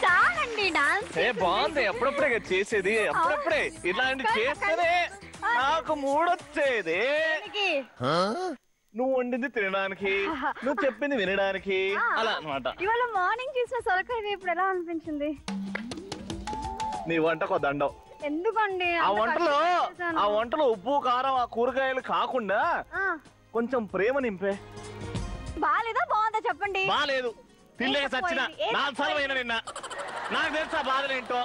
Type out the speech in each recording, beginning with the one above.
చాలండి డాన్స్. బాగుంది. అప్పుడప్పుడే చేసేది, అప్పుడప్పుడే ఇలాంటి చేస్తేనే నాకు మూడొచ్చేది. నువ్వు వండింది తినడానికి, నువ్వు చెప్పింది వినడానికి, అలా అన్నమాట. ఇవాళ మార్నింగ్ చేసిన సొరకాయ వేపుడు ఎలా అనిపించింది? నీ వంటకు దండం. ఎందుకండి ఆ వంటలో ఉప్పు కారం ఆ కూరగాయలు కాకుండా కొంచెం ప్రేమ నింపే. బాలేదా బాగుందా చెప్పండి. బాలేదు, తినలేక చచ్చిన 4 సార్లు అయినా నిన్న. నాకు తెలుసా బాధలేంటో.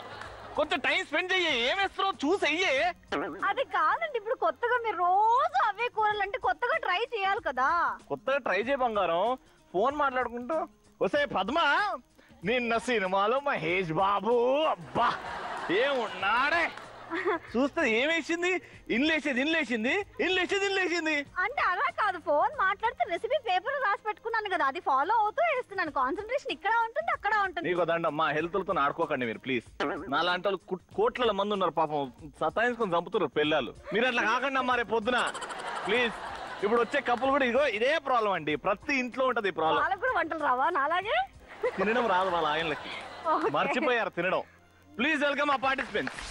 కొంచెం టైం స్పెండ్ చెయ్యి. ఏమేస్తున్నావు చూసి అయ్యే. అది కాదండి, ఇప్పుడు కొత్తగా మీరు రోజు అవే కూరలు అంటే కొత్తగా ట్రై చేయాలి కదా. కొత్తగా ట్రై చేయ బంగారం. ఫోన్ మాట్లాడుకుంటూ వస్తే పద్మ నిన్న సినిమాలో మహేష్ బాబు అబ్బా ఏమున్నాడే. చూస్తే ఏమేసింది, ఇన్లేసింది. అంటే అలా కాదు, ఫోన్ మాట్లాడితే రెసిపీ పేపర్ రాసి పెట్టుకున్నాను కదా, అది ఫాలో అవుతూ వేస్తున్నాను. కాన్సన్ట్రేషన్ ఇక్కడ ఉంటుంది అక్కడ ఉంటుంది. నీకు దండం. మా హెల్త్ లతో ఆడుకోకండి మీరు ప్లీజ్. నాలాంటి వాళ్ళు కోట్ల మంది ఉన్నారు పాపం, సతాయించుకొని చంపుతున్నారు పిల్లలు. మీరు అట్లా కాకండి అమ్మా రేపు పొద్దున ప్లీజ్. ఇప్పుడు వచ్చే కప్పులు కూడా ఇగో ఇదే ప్రాబ్లం అండి. ప్రతి ఇంట్లో ఉంటది ఈ ప్రాబ్లం. వాళ్ళకి కూడా వంటలు రావా నాలాగే? తినడం రాదు వాళ్ళ ఆయనలకి, మర్చిపోయారు తినడం. ప్లీజ్ వెల్కమ్ ఆ participants.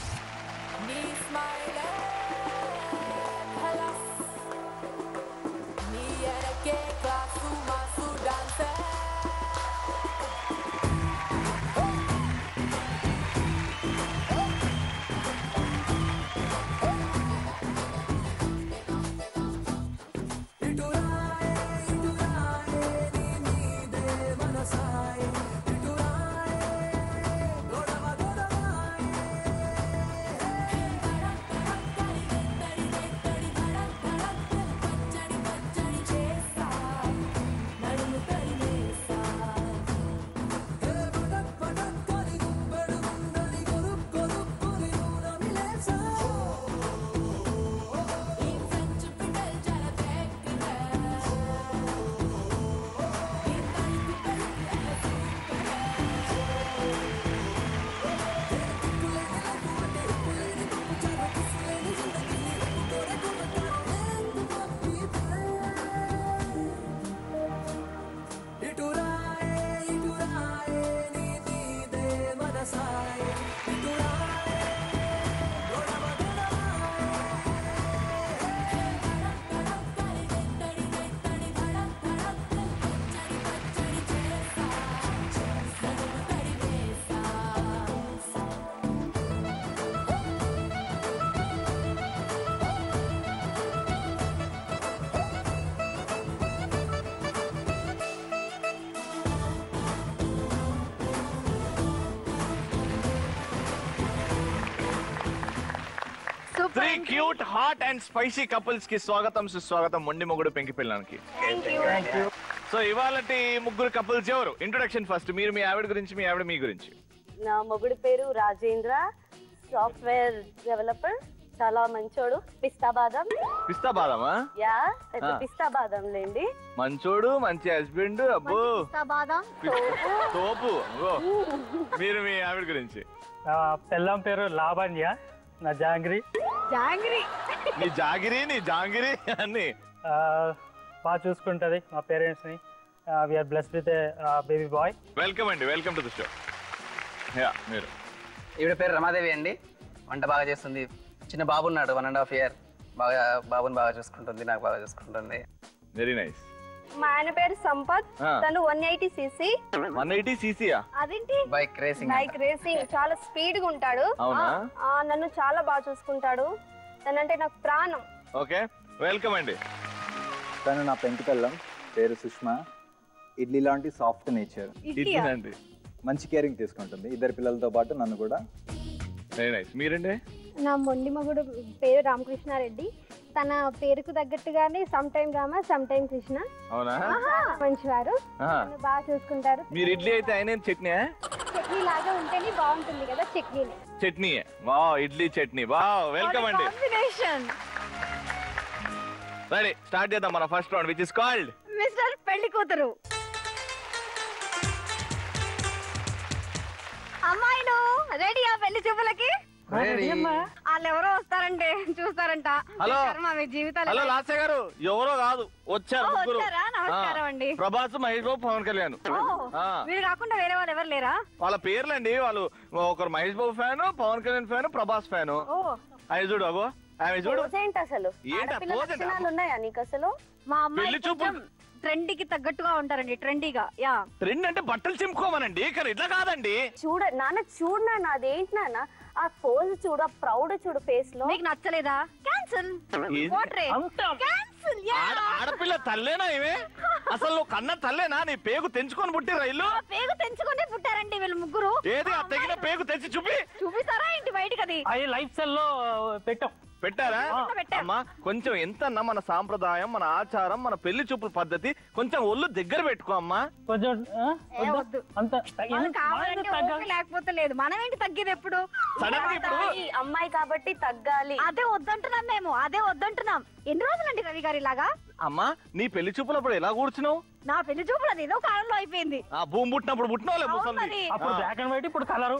Three cute hot and spicy couples కి స్వాగతం సుస్వాగతం మొండి మొగుడు పెంకి పిల్లానికి. సో ఇవాళ ముగ్గురు కపుల్స్ ఎవరు? Introduction first. మీరు మీ ఆవిడ గురించి, మీ ఆవిడ మీ గురించి. నా మొగుడు పేరు రాజేంద్ర, సాఫ్ట్వేర్ డెవలపర్, చాలా మంచోడు. పిస్తా బాదం. పిస్తా బాదమా? యా, పిస్తా బాదం లేండి. మంచోడు, మంచి హస్బెండ్. అబ్బో తోపు. మీరు మీ ఆవిడ గురించి. పెళ్ళం పేరు లావణ్య, నా జాంగ్రీ. నీ జాంగిరి అన్ని బాగా చూసుకుంటది మా పేరెంట్స్ ని. We're blessed with baby boy. Welcome అండి, welcome to the show. Yeah, మీరు. ఈవిడ పేరు రమాదేవి అండి. వంట బాగా చేస్తుంది. చిన్న బాబు ఉన్నాడు, 1.5 year. బాబుని బాగా చూసుకుంటుంది, నాకు బాగా చూసుకుంటుంది. Very nice. మా ఆయన పేరు సంపత్, తను 180cc. 180cc? అదేంటి? Bike racing. చాలా స్పీడ్ గా ఉంటాడు. నన్ను చాలా బాగా చూసుకుంటాడు. తనంటే నాకు ప్రాణం. ఓకే, వెల్కమ్ అండి. తను నా పెంకి పిల్లం, పేరు సుష్మా. ఇడ్లీ లాంటి సాఫ్ట్ నేచర్. మంచి కేరింగ్ తీసుకుంటుంది, 2 పిల్లలతో పాటు నన్ను కూడా. Very nice. మీరండి? నా మొండి మగుడు పేరు రామకృష్ణారెడ్డి. తన పేరుకు తగ్గట్టుగానే some time Rama, some time Krishna. అవునా? మంచివారు, బాగా చూసుకుంటారు. మీరు ఇడ్లీ అయితే ఆయన చట్నీ లాగా ఉంటేనే బాగుంటుంది కదా. చట్నీ. వా, ఇడ్లీ చట్నీ. వా, వెల్కమ్ అండి. రెడీ, స్టార్ట్ చేద్దాం మన first round, which is called mister పెళ్లి కూతురు. అమ్మాయిను రెడీయా పెళ్లి చూపులకి? వాళ్ళు ఎవరో వస్తారంటే చూస్తారంట. హలో. మీ జీవితాలు హలో లాస్య గారు, ఎవరో కాదు వచ్చారు ముగ్గురు. వచ్చారా? నమస్కారం అండి. ప్రభాస్, మహేష్ బాబు, పవన్ కళ్యాణ్. మీరు కాకుండా వేరే వాళ్ళు ఎవరు లేరా? వాళ్ళ పేర్లండి. వాళ్ళు ఒకరు Mahesh Babu fan, Pawan Kalyan fan, Prabhas fan. అవి చూడు, అగో ఆమె చూడు. ఏంటి అసలు లక్షణాలు ఉన్నాయా నీకు అసలు? మా అమ్మాయి పెళ్లి చూపులు ట్రెండ్ కి తగ్గట్టుగా ఉంటారండి. ట్రెండీగా. యా, ట్రెండ్ అంటే బట్టలు చింపుకోమనండి, కానీ ఇట్లా కాదండి. చూడు నాన్న అదేంటి నాన్న, ఆ పోజ్ చూడు, ఆ ప్రౌడ్ చూడు ఫేస్ లో. మీకు నచ్చలేదా? క్యాన్సిల్. ఆడపిల్ల తల్లేనా ఇవే? అసలు నువ్వు కన్న తల్లేనా? నీ పేగు తెంచుకొని పుట్టిరా ఇల్లు? పేగు తెంచుకొని పుట్టారండి వీళ్ళు ముగ్గురు. ఏది ఆ తెగిన పేగు తెచ్చి చూపిస్తారా ఇంటి బయటకి? అది అవి లైఫ్ సెల్ లో పెట్టారా? అమ్మా కొంచెం ఎంతన్నా మన సాంప్రదాయం, మన ఆచారం, మన పెళ్లి చూపుల పద్ధతి కొంచెం ఒళ్ళు దగ్గర పెట్టుకో అమ్మా. కొంచెం లేకపోతే లేదు. మనం ఏంటి తగ్గేది ఎప్పుడు? అమ్మాయి కాబట్టి తగ్గాలి. అదే వద్దంటున్నాం మేము, అదే వద్దంటున్నాం. ఎన్ని రోజులండి రవి గారు ఇలాగా? అమ్మా నీ పెళ్లి చూపులప్పుడు ఎలా కూర్చున్నావు? నా పెళ్లి చూపులు అది ఏదో కాలంలో అయిపోయింది. ఆ భూమి పుట్టినప్పుడు పుట్టినోలే ముసలి. అప్పుడు బ్లాక్ అండ్ వైట్, ఇప్పుడు కలరు.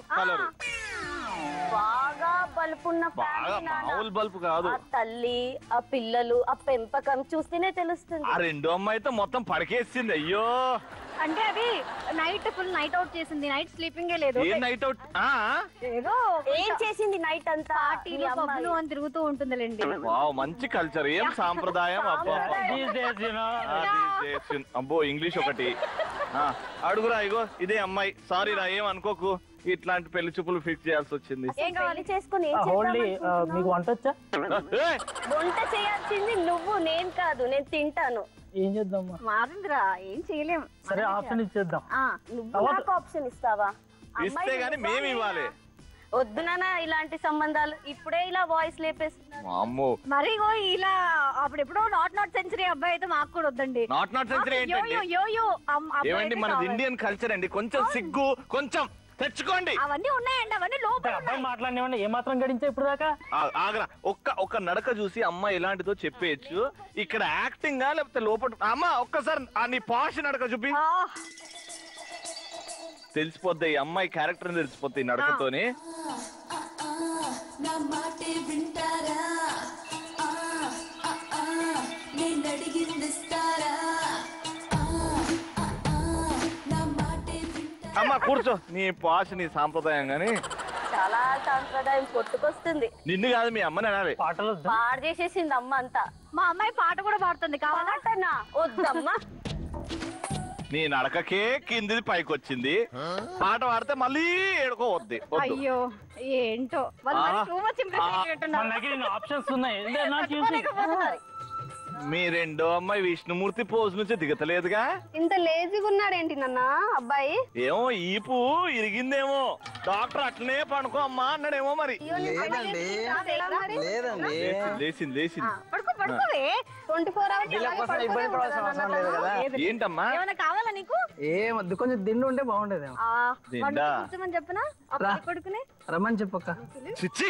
బాగా బలుపున్న మామూలు బల్బు కాదు. ఆ తల్లి, ఆ పిల్లలు, ఆ పెంపకం చూస్తేనే తెలుస్తుంది. ఆ రెండో అమ్మాయితో మొత్తం పడకేసింది. అయ్యో, అంటే అది నైట్ ఫుల్ నైట్ అవుట్ చేసింది. నైట్ స్లీపింగ్ లేదు. ఏ నైట్ అవుట్? ఏదో ఏం చేసింది నైట్ అంతా? పార్టీలు పబ్బులు అని తిరుగుతూ ఉంటుందిలేండి. వావ్, మంచి కల్చర్. ఏం సాంప్రదాయం. అబ్బో ఇంగ్లీష్ ఒకటి. అడుగురా, ఇగో ఇదే అమ్మాయి. సారీ రా, ఏం అనుకోకు. ఇట్లాంటి పెళ్లి చూపులు ఫిక్స్ చేయాల్సి వచ్చింది. చేసుకుని మీకు వంట వచ్చా? వంట చేయాల్సింది నువ్వు, నేను కాదు. నేను తింటాను. ఏం చేద్దాం? మారిందిరా, ఏం చేయలేం. సరే ఆప్షన్ ఇచ్చేద్దాం. నువ్వు నాకు ఆప్షన్ ఇస్తావా? ఇస్తే గానీ మేము ఇవ్వాలి. వద్దు నాన్న ఇలాంటి సంబంధాలు. ఇప్పుడే ఇలా వాయిస్ లేపేస్తున్నారు. మరి ఇలా అప్పుడెప్పుడో నాట్ సెంచరీ అబ్బాయి అయితే మాకు కూడా వద్దండి. నాట్ సెంచరీ ఏమండి? మనది ఇండియన్ కల్చర్ అండి. కొంచెం సిగ్గు కొంచెం తెచ్చుకోండి. అవన్నీ ఉన్నాయండి, అవన్నీ లోపల. అబ్బాయి మాట్లాడినా ఏమాత్రం గడించా ఇప్పుడు దాకా? ఆగరా, ఒక్క నడక చూసి అమ్మ ఎలాంటిదో చెప్పేయచ్చు. ఇక్కడ యాక్టింగ్ లేకపోతే లోపల? అమ్మ ఒక్కసారి నీ పాష్ నడక చూపి. తెలిసిపోద్ది ఈ అమ్మాయి క్యారెక్టర్, తెలిసిపోద్ది నడకతోని. అమ్మా కూర్చో. నీ పాష, నీ సాంప్రదాయం గాని చాలా సాంప్రదాయం కొట్టుకొస్తుంది. నిన్ను కాదు మీ అమ్మని అనాలి. పాడు చేసేసింది అమ్మ అంతా. మా అమ్మాయి పాట కూడా పాడుతుంది. కావాలంటనా? వద్దమ్మా. నీ నడకకే కిందిది పైకి వచ్చింది. పాట పాడితే మళ్ళీ ఏడుకో వద్ది. అయ్యో ఏంటో ఆప్షన్స్ ఉన్నాయి. మీ రెండో అమ్మాయి విష్ణుమూర్తి పోజ్ నుంచి దిగతలేదుగా. ఇంత లేజీగా ఉన్నాడేంటి నాన్న అబ్బాయి? ఏమో ఈపు ఇరిగిందేమో. డాక్టర్ అట్లనే పనుకో అమ్మా అన్నాడేమో. మరి లేచింది. ఏంటమ్మా కావాలా నీకు? ఏమొద్దు, కొంచెం దిండు ఉంటే బాగుండేది. చెప్పనా కొడుకుని రమ్మని చెప్పక్క. చిచ్చి,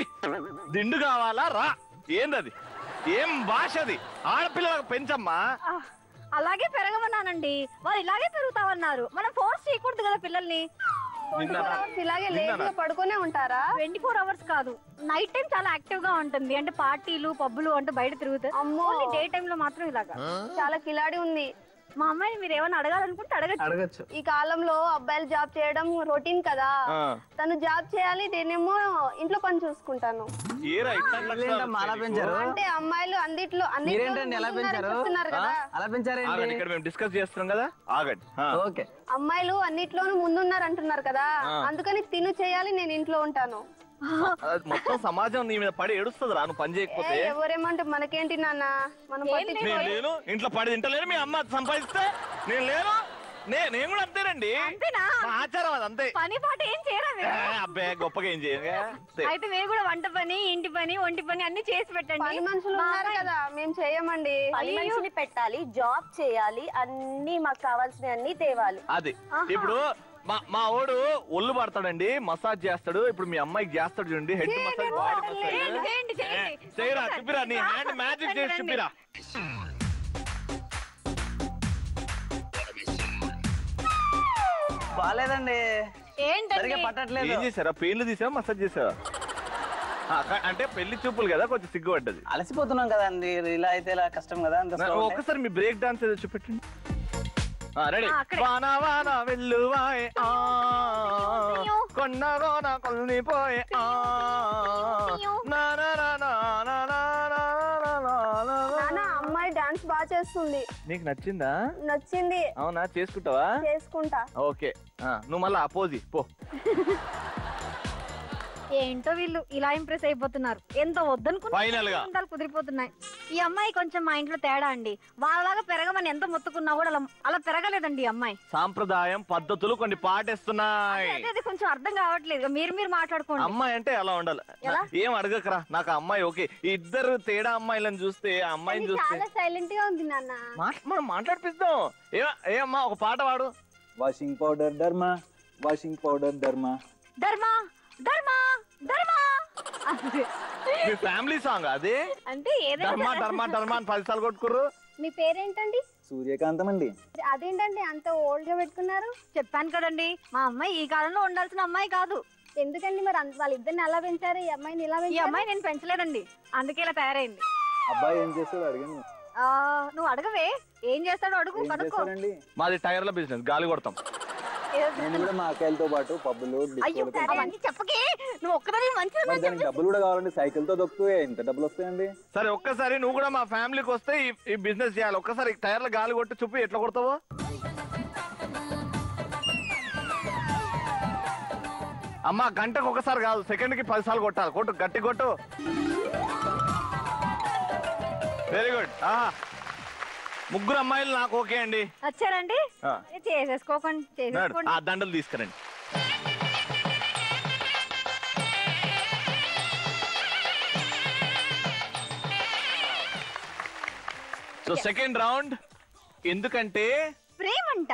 దిండు కావాలా? రా. ఏందది? ఏం భాష అది? ఆడపిల్లలకు పెంచమ్మా. అలాగే పెరగమన్నానండి. వాళ్ళు ఇలాగే పెరుగుతామన్నారు. మనం ఫోర్స్ చేయకూడదు కదా పిల్లల్ని. ఇలాగే లేజీగా పడుకునే ఉంటారా? 24 hours కాదు, నైట్ టైం చాలా యాక్టివ్ గా ఉంటుంది. అంటే పార్టీలు పబ్బులు అంటే బయట తిరుగుతారు. ఓన్లీ డే టైమ్ లో మాత్రం ఇలాగా. చాలా కిలాడి ఉంది. మా అమ్మాయిని మీరు ఏమైనా అడగాలనుకుంటే అడగచ్చు. ఈ కాలంలో అబ్బాయిలు జాబ్ చేయడం రొటీన్ కదా. తను జాబ్ చేయాలి, నేనేమో ఇంట్లో పని చూసుకుంటాను. అంటే అమ్మాయిలు అన్నిట్లో డిస్కస్ చేస్తున్నాం కదా. ఆగండి. అమ్మాయిలు అన్నిట్లోనూ ముందున్నారు అంటున్నారు కదా. అందుకని తిను చేయాలి, నేను ఇంట్లో ఉంటాను. మొత్తం సమాజం నీ మీద పడి ఏడుస్తుంది రా నువ్వు పని చేయకపోతే. ఎవరేమంటే మనకేంటి నాన్న, మనం లేను ఇంట్లో పడి తింటలేను. మీ అమ్మ సంపాదిస్తే నేను లేను. నేను కూడా అంతేనండి. ఆచారం అది అంతే. పని పాట ఏం చేయరా? అబ్బాయి గొప్పగా ఏం చేయాలి. అయితే మీరు కూడా వంట పని, ఇంటి పని, ఒంటి పని అన్ని చేసి పెట్టండి. పని మనుషులు ఉన్నారు కదా, మేము చేయమండి. పని మనిషిని పెట్టాలి, జాబ్ చేయాలి, అన్ని మాకు కావాల్సినవి అన్ని తేవాలి. అది ఇప్పుడు మా ఓడు ఒళ్ళు పడతాడండి, మసాజ్ చేస్తాడు. ఇప్పుడు మీ అమ్మాయికి చేస్తాడు చూడండి, హెడ్ మసాజ్, బాడీ మసాజ్. చేయరా, చూపిరా, నీ హ్యాండ్ మ్యాజిక్ చేసి చూపిరా. బాలేదండి. ఏంటండి పట్టట్లేదు. ఏం చేశారా? పెయిన్లు తీసావా, మసాజ్ చేసావా? అంటే పెళ్లి చూపులు కదా కొంచెం సిగ్గుపడ్డది. అలసిపోతున్నాం కదా అండి, ఇలా అయితే ఇలా కష్టం కదా అంత slow ఉంటే. ఒక్కసారి మీ బ్రేక్ డాన్స్ ఏదో చూపెట్టండి. రెడీ. అక్కడే. వాన వాన వెల్లువాయే కొన్న కోన కొల్లిపోయే నాన్న అమ్మాయి డాన్స్ బాగా చేస్తుంది. నీకు నచ్చిందా? నచ్చింది. అవునా, చేసుకుంటావా? చేసుకుంటా. ఓకే, నువ్వు మళ్ళీ అపోజి పో. ఏంటో వీళ్ళు ఇలా ఇంప్రెస్ అయిపోతున్నారు. ఎంత Final గా. వద్దనుకున్నా కుదిరిపోతున్నాయి. ఈ అమ్మాయి కొంచెం మా ఇంట్లో తేడా అండి. వాళ్ళలాగా పెరగమని ఎంత మొత్తుకున్నా కూడా అలా పెరగలేదండి ఈ అమ్మాయి. సాంప్రదాయం పద్ధతులు కొన్ని పాటిస్తున్నాయి. అదే అది కొంచెం అర్థం కావట్లేదు. మీరు మాట్లాడుకోండి. అమ్మాయి అంటే అలా ఉండాలి. ఎలా? ఏం అడగకరా, నాకు ఆ అమ్మాయి ఓకే. ఇద్దరు తేడా అమ్మాయిలను చూస్తే ఆ అమ్మాయిని చూస్తే చాలా సైలెంట్ గా ఉంది నాన్న. మనం మాట్లాడిపిస్తాం. ఏమమ్మా ఒక పాట పాడు. వాషింగ్ పౌడర్ ధర్మ, వాషింగ్ పౌడర్ ధర్మ. ధర్మ ధర్మ ధర్మ మీ ఫ్యామిలీ సాంగ్ అదే. అంటే ధర్మ ధర్మ ధర్మ అని 10 సార్లు కొట్టుకుర్రు. మీ పేరేంటండి? సూర్యకాంతం అండి. అదేంటండి అంత ఓల్డ్ గా పెట్టుకున్నారు? చెప్పాను కదండి, మా అమ్మాయి ఈ కాలంలో ఉండాల్సిన అమ్మాయి కాదు. ఎందుకండి మరి వాళ్ళిద్దరిని అలా పెంచారు, ఈ అమ్మాయిని ఇలా ఈ పెంచారు? అమ్మాయి నేను పెంచలేదండి, అందుకే ఇలా తయారైంది. అబ్బాయి ఏం చేస్తాడు అడగండి. నువ్వు అడగవే, ఏం చేస్తాడో అడుగు. ఏం కనుక్కో. చేస్తాడండి? మాది టైర్ల బిజినెస్, గాలి కొడతాం. నేను కూడా మా అక్కలతో పాటు పబ్బులు అయ్యో అవన్నీ చెప్పకే, నువ్వు ఒక్కదాని మంచిది దానికి డబ్బులు కూడా కావాలండి. సైకిల్ తో దొక్కుతూ ఎంత డబ్బులు వస్తాయండి? సరే ఒక్కసారి నువ్వు కూడా మా ఫ్యామిలీకి వస్తే ఈ బిజినెస్ చేయాలి. ఒక్కసారి టైర్ల గాలి కొట్టి చూపి ఎట్లా కొడతావో. అమ్మా గంటకు ఒకసారి కాదు, సెకండ్ కి 10 సార్లు కొట్టాలి. కొట్టు, గట్టి కొట్టు. Very good. ముగ్గురు అమ్మాయిలు నాకు ఓకే అండి. వచ్చారండి, చేసేసుకోకండి, చేసేసుకోండి. ఆ దండలు తీసుకురండి. So second round. ఎందుకంటే ప్రేమంట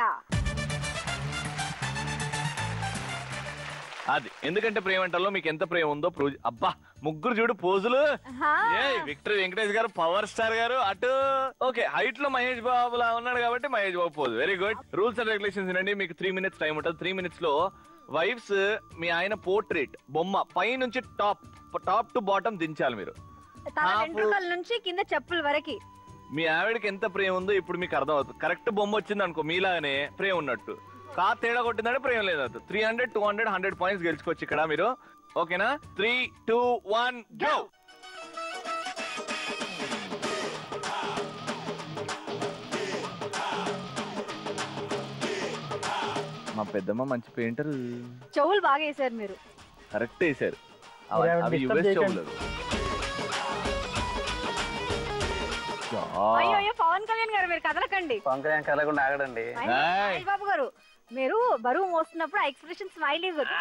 అది, ఎందుకంటే ప్రేమంటలో మీకు ఎంత ప్రేమ ఉందో ప్రూవ్. అబ్బా ముగ్గురు చూడు పోజులు. విక్టర్ వెంకటేష్ గారు, పవర్ స్టార్ గారు అటు. ఓకే, హైట్ లో మహేష్ బాబు లా ఉన్నాడు కాబట్టి Mahesh Babu pose. Very good. Rules and regulations అండి. మీకు 3 minutes టైం ఉంటుంది. 3 minutes లో వైఫ్స్ మీ ఆయన పోర్ట్రేట్ బొమ్మ పై నుంచి టాప్ టు బాటమ్ దించాలి మీరు. తన వెంట్రుకల నుంచి కింద చెప్పుల వరకు. మీ ఆవిడకి ఎంత ప్రేమ ఉందో ఇప్పుడు మీకు అర్థం అవుతుంది. కరెక్ట్ బొమ్మ వచ్చింది అనుకో, మీలాగానే ప్రేమ ఉన్నట్టు. తేడా కొట్టిందంటే ప్రేమ లేదు. 300, 200, 100 పాయింట్స్ గెలుచుకోవచ్చు ఇక్కడ మీరు. ఓకేనా? 3, 2, 1 గో. మా పెద్దమ్మ మంచి పెయింటర్. చెవులు బాగా వేసారు మీరు. కరెక్ట్ వేసారు. అవి disturb యుఎస్ చేయకండి. చెవులు. అయ్యో పవన్ కళ్యాణ్ గారు మీరు కదలకండి. పవన్ కళ్యాణ్ కదలకుండా ఆగడండి. మహేష్ బాబు గారు మీరు బరువు మోస్తున్నప్పుడు ఆ ఎక్స్ప్రెషన్ స్మైల్ ఇవ్వరు.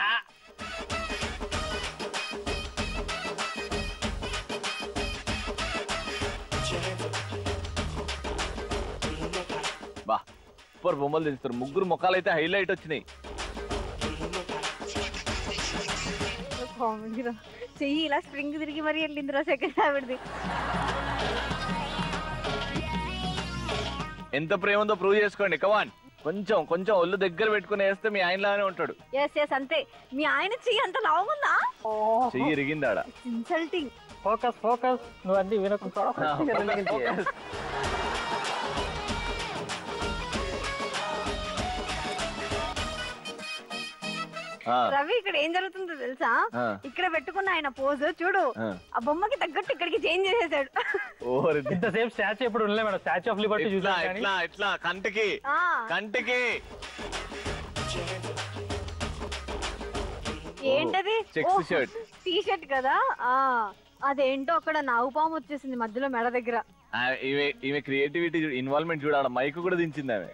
బా సూపర్ బొమ్మలు తెస్తారు. ముగ్గురు ముఖాలు అయితే హైలైట్ వచ్చినాయి. కామెడీరా, చెయ్యి ఇలా స్ప్రింగ్ తిరిగి మరీ వెళ్ళిందిరా సెకండ్ ఆవిడది. ఎంత ప్రేమ ఉందో ప్రూవ్ చేసుకోండి. కమాన్, కొంచెం ఒళ్ళు దగ్గర పెట్టుకుని వేస్తే మీ ఆయన లాగానే ఉంటాడు. ఎస్ అంతే. మీ ఆయన చెయ్యి అంత లావుందా? చెయ్యి ఇరిగిందాడ. ఇన్సల్టింగ్. ఫోకస్ నువ్వు అన్ని వినకుండా. రవి ఇక్కడ ఏం జరుగుతుందో తెలుసా? ఇక్కడ పెట్టుకున్న ఆయన పోజ్ చూడు, ఆ బొమ్మకి తగ్గట్టు ఇక్కడికి చేంజ్ చేసేసాడు. ఇంతసేపు స్టాచ్యూ ఎప్పుడు ఉండలే మేడం. స్టాచ్యూ ఆఫ్ లిబర్టీ చూసాను. ఇట్లా కంటికి ఏంటది? చెక్స్ షర్ట్, టీ షర్ట్ కదా. అదేంటో అక్కడ నాగుపాము వచ్చేసింది మధ్యలో మెడ దగ్గర. ఈమె క్రియేటివిటీ ఇన్వాల్వ్మెంట్ చూడాల. మైక్ కూడా దించింది ఆమె.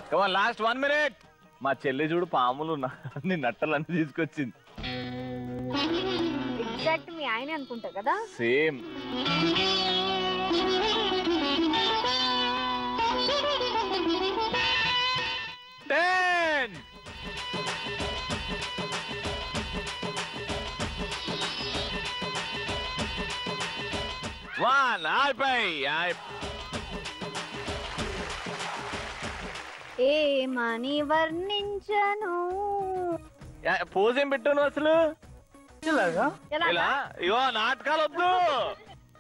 కమాన్, లాస్ట్ 1 minute. మా చెల్లి చూడు పాములు అన్ని నట్టలన్నీ తీసుకొచ్చింది. ఎగ్జాక్ట్ మీ ఆయన అనుకుంటా కదా. సేమ్. ఏమని వర్ణించను. పోజ్ ఏం పెట్టాను అసలు? ఇలాగా ఇలా ఇగో నాటకాలు వద్దు,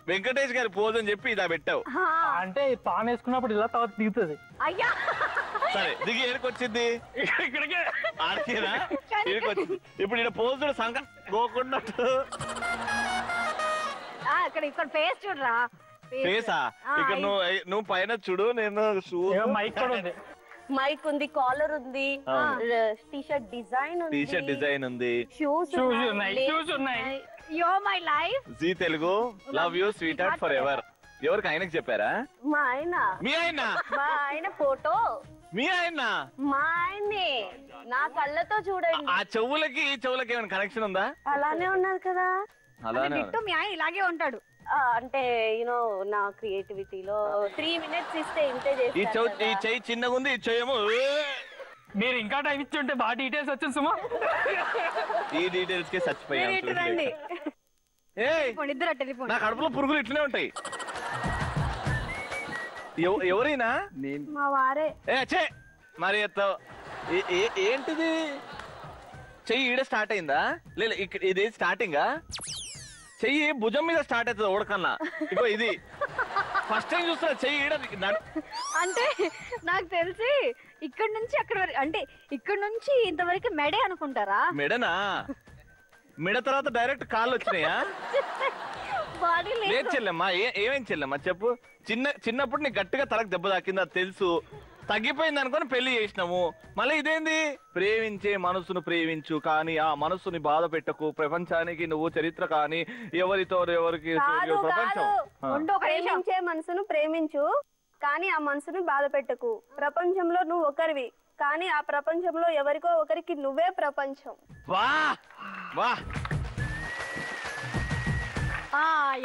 వెంకటేష్ గారి పోజ్ అని చెప్పి ఇదా పెట్టావు. అంటే పాన్ వేసుకున్నప్పుడు ఇలా తర్వాత దిగుతుంది. అయ్యా సరే దిగి ఏడుకొచ్చింది ఇక్కడికే ఆడికేనా ఏడుకొచ్చింది. ఇప్పుడు ఇక్కడ పోజ్ సంఘ గోకుండా ఇక్కడ ఫేస్ చూడరా. ఫేసా ఇక్కడ నువ్వు పైన చూడు, నేను మైక్ కూడా ఉంది, మైక్ ఉంది, కాలర్ ఉంది, టీ-షర్ట్ డిజైన్ ఉంది, టీ-షర్ట్ డిజైన్ ఉంది, షూస్ ఉన్నాయి. Yo my life. Zee Telugu love you sweetheart forever. ఎవరికి ఆయనకి చెప్పారా? మా ఆయన. మీ ఆయన? మా ఆయన ఫోటో. మీ ఆయన? మా ఆయనే, నా కళ్ళతో చూడండి. ఆ చెవులకి ఈ చెవులకి ఏమైనా కనెక్షన్ ఉందా? అలానే ఉన్నది కదా. అలానే మీ ఆయన ఇలాగే ఉంటాడు. అంటే యూనో నా క్రియేటివిటీలో 3 minutes ఇస్తే ఇంతే ఈ చేస్తాను. చెయ్యి చిన్నగా ఉంది, ఈ చెయ్యేమో. మీరు ఇంకా టైం ఇచ్చి ఉంటే బాగా డీటెయిల్స్ వచ్చింది సుమా. ఈ డీటెయిల్స్ కి చచ్చిపోయాను. టెలిఫోన్ నా కడుపులో పురుగులు ఇట్లనే ఉంటాయి. ఎవరైనా? మా వారే. మరి ఏంటిది? చెయ్యి ఈడ స్టార్ట్ అయిందా? లేదు ఇక్కడ ఇది స్టార్టింగా? చెయ్యి భుజం మీద స్టార్ట్ అవుతుంది ఓడకన్నా. ఇగో ఇది ఫస్ట్ టైం చూస్తున్నా. చెయ్యి ఈడ అంటే నాకు తెలిసి ఇక్కడ నుంచి అక్కడ వరకు, అంటే ఇక్కడ నుంచి ఇంతవరకు మెడే అనుకుంటారా? మెడనా? మెడ తర్వాత డైరెక్ట్ కాళ్ళు వచ్చినాయా? లేదు చెల్లెమ్మా, ఏమేం చెల్లెమ్మా చెప్పు. చిన్నప్పుడు నీకు గట్టిగా తలకు దెబ్బ తాకింది, అది తెలుసు. తగ్గిపోయింది అనుకుని పెళ్లి చేసినాము. మళ్ళీ ఇదేంది? ప్రేమించే మనసును ప్రేమించు, కానీ ఆ మనసుని బాధ పెట్టకు. ప్రపంచానికి నువ్వు చరిత్ర, కానీ ఎవరితో ఎవరికి ప్రపంచం. ప్రేమించే మనసును ప్రేమించు, కానీ ఆ మనసును బాధ పెట్టకు. ప్రపంచంలో నువ్వు ఒకరివి, కానీ ఆ ప్రపంచంలో ఎవరికో ఒకరికి నువ్వే ప్రపంచం. వా వా.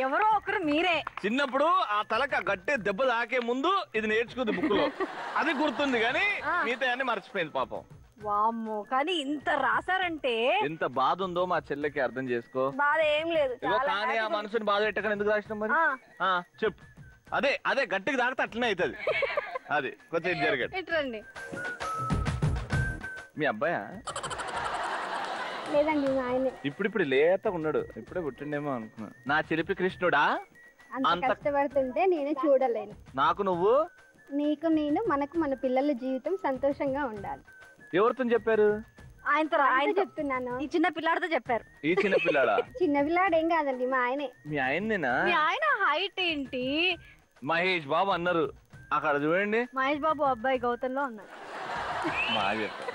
ఎవరో ఒకరు మీరే. చిన్నప్పుడు ఆ తలక గట్టి దెబ్బ తాకే ముందు ఇది నేర్చుకుంది బుక్ లో, అది గుర్తుంది, కానీ మిగతా అన్ని మర్చిపోయింది పాపం. వామ్మో, కానీ ఇంత రాసారంటే ఎంత బాధ ఉందో మా చెల్లెకి అర్థం చేసుకో. బాధ ఏం లేదు. కానీ ఆ మనసుని బాధ పెట్టకని ఎందుకు రాసినాం మరి? చెప్పు. అదే గట్టికి తాగితే అట్లనే అవుతుంది. అది కొంచెం జరగదు. మీ అబ్బాయా? లేదండి, ఆయనే. ఇప్పుడు లేత ఉన్నాడు, ఇప్పుడే పుట్టిండేమో అనుకున్నా. నా చిలిపి కృష్ణుడా, అంత కష్టపడుతుంటే నేనే చూడలేను. నాకు నువ్వు, నీకు నేను, మనకు మన పిల్లల జీవితం సంతోషంగా ఉండాలి. ఎవరితో చెప్పారు? ఆయన చెప్తున్నాను. ఈ చిన్న పిల్లాడితో చెప్పారు. ఈ చిన్న పిల్లాడా? చిన్న పిల్లాడు ఏం కాదండి, మా ఆయనే. మీ ఆయన్నేనా? మీ ఆయన హైట్ ఏంటి? మహేష్ బాబు అన్నారు అక్కడ చూడండి. మహేష్ బాబు అబ్బాయి గౌతమ్ లో ఉన్నారు. బాగా చెప్పారు.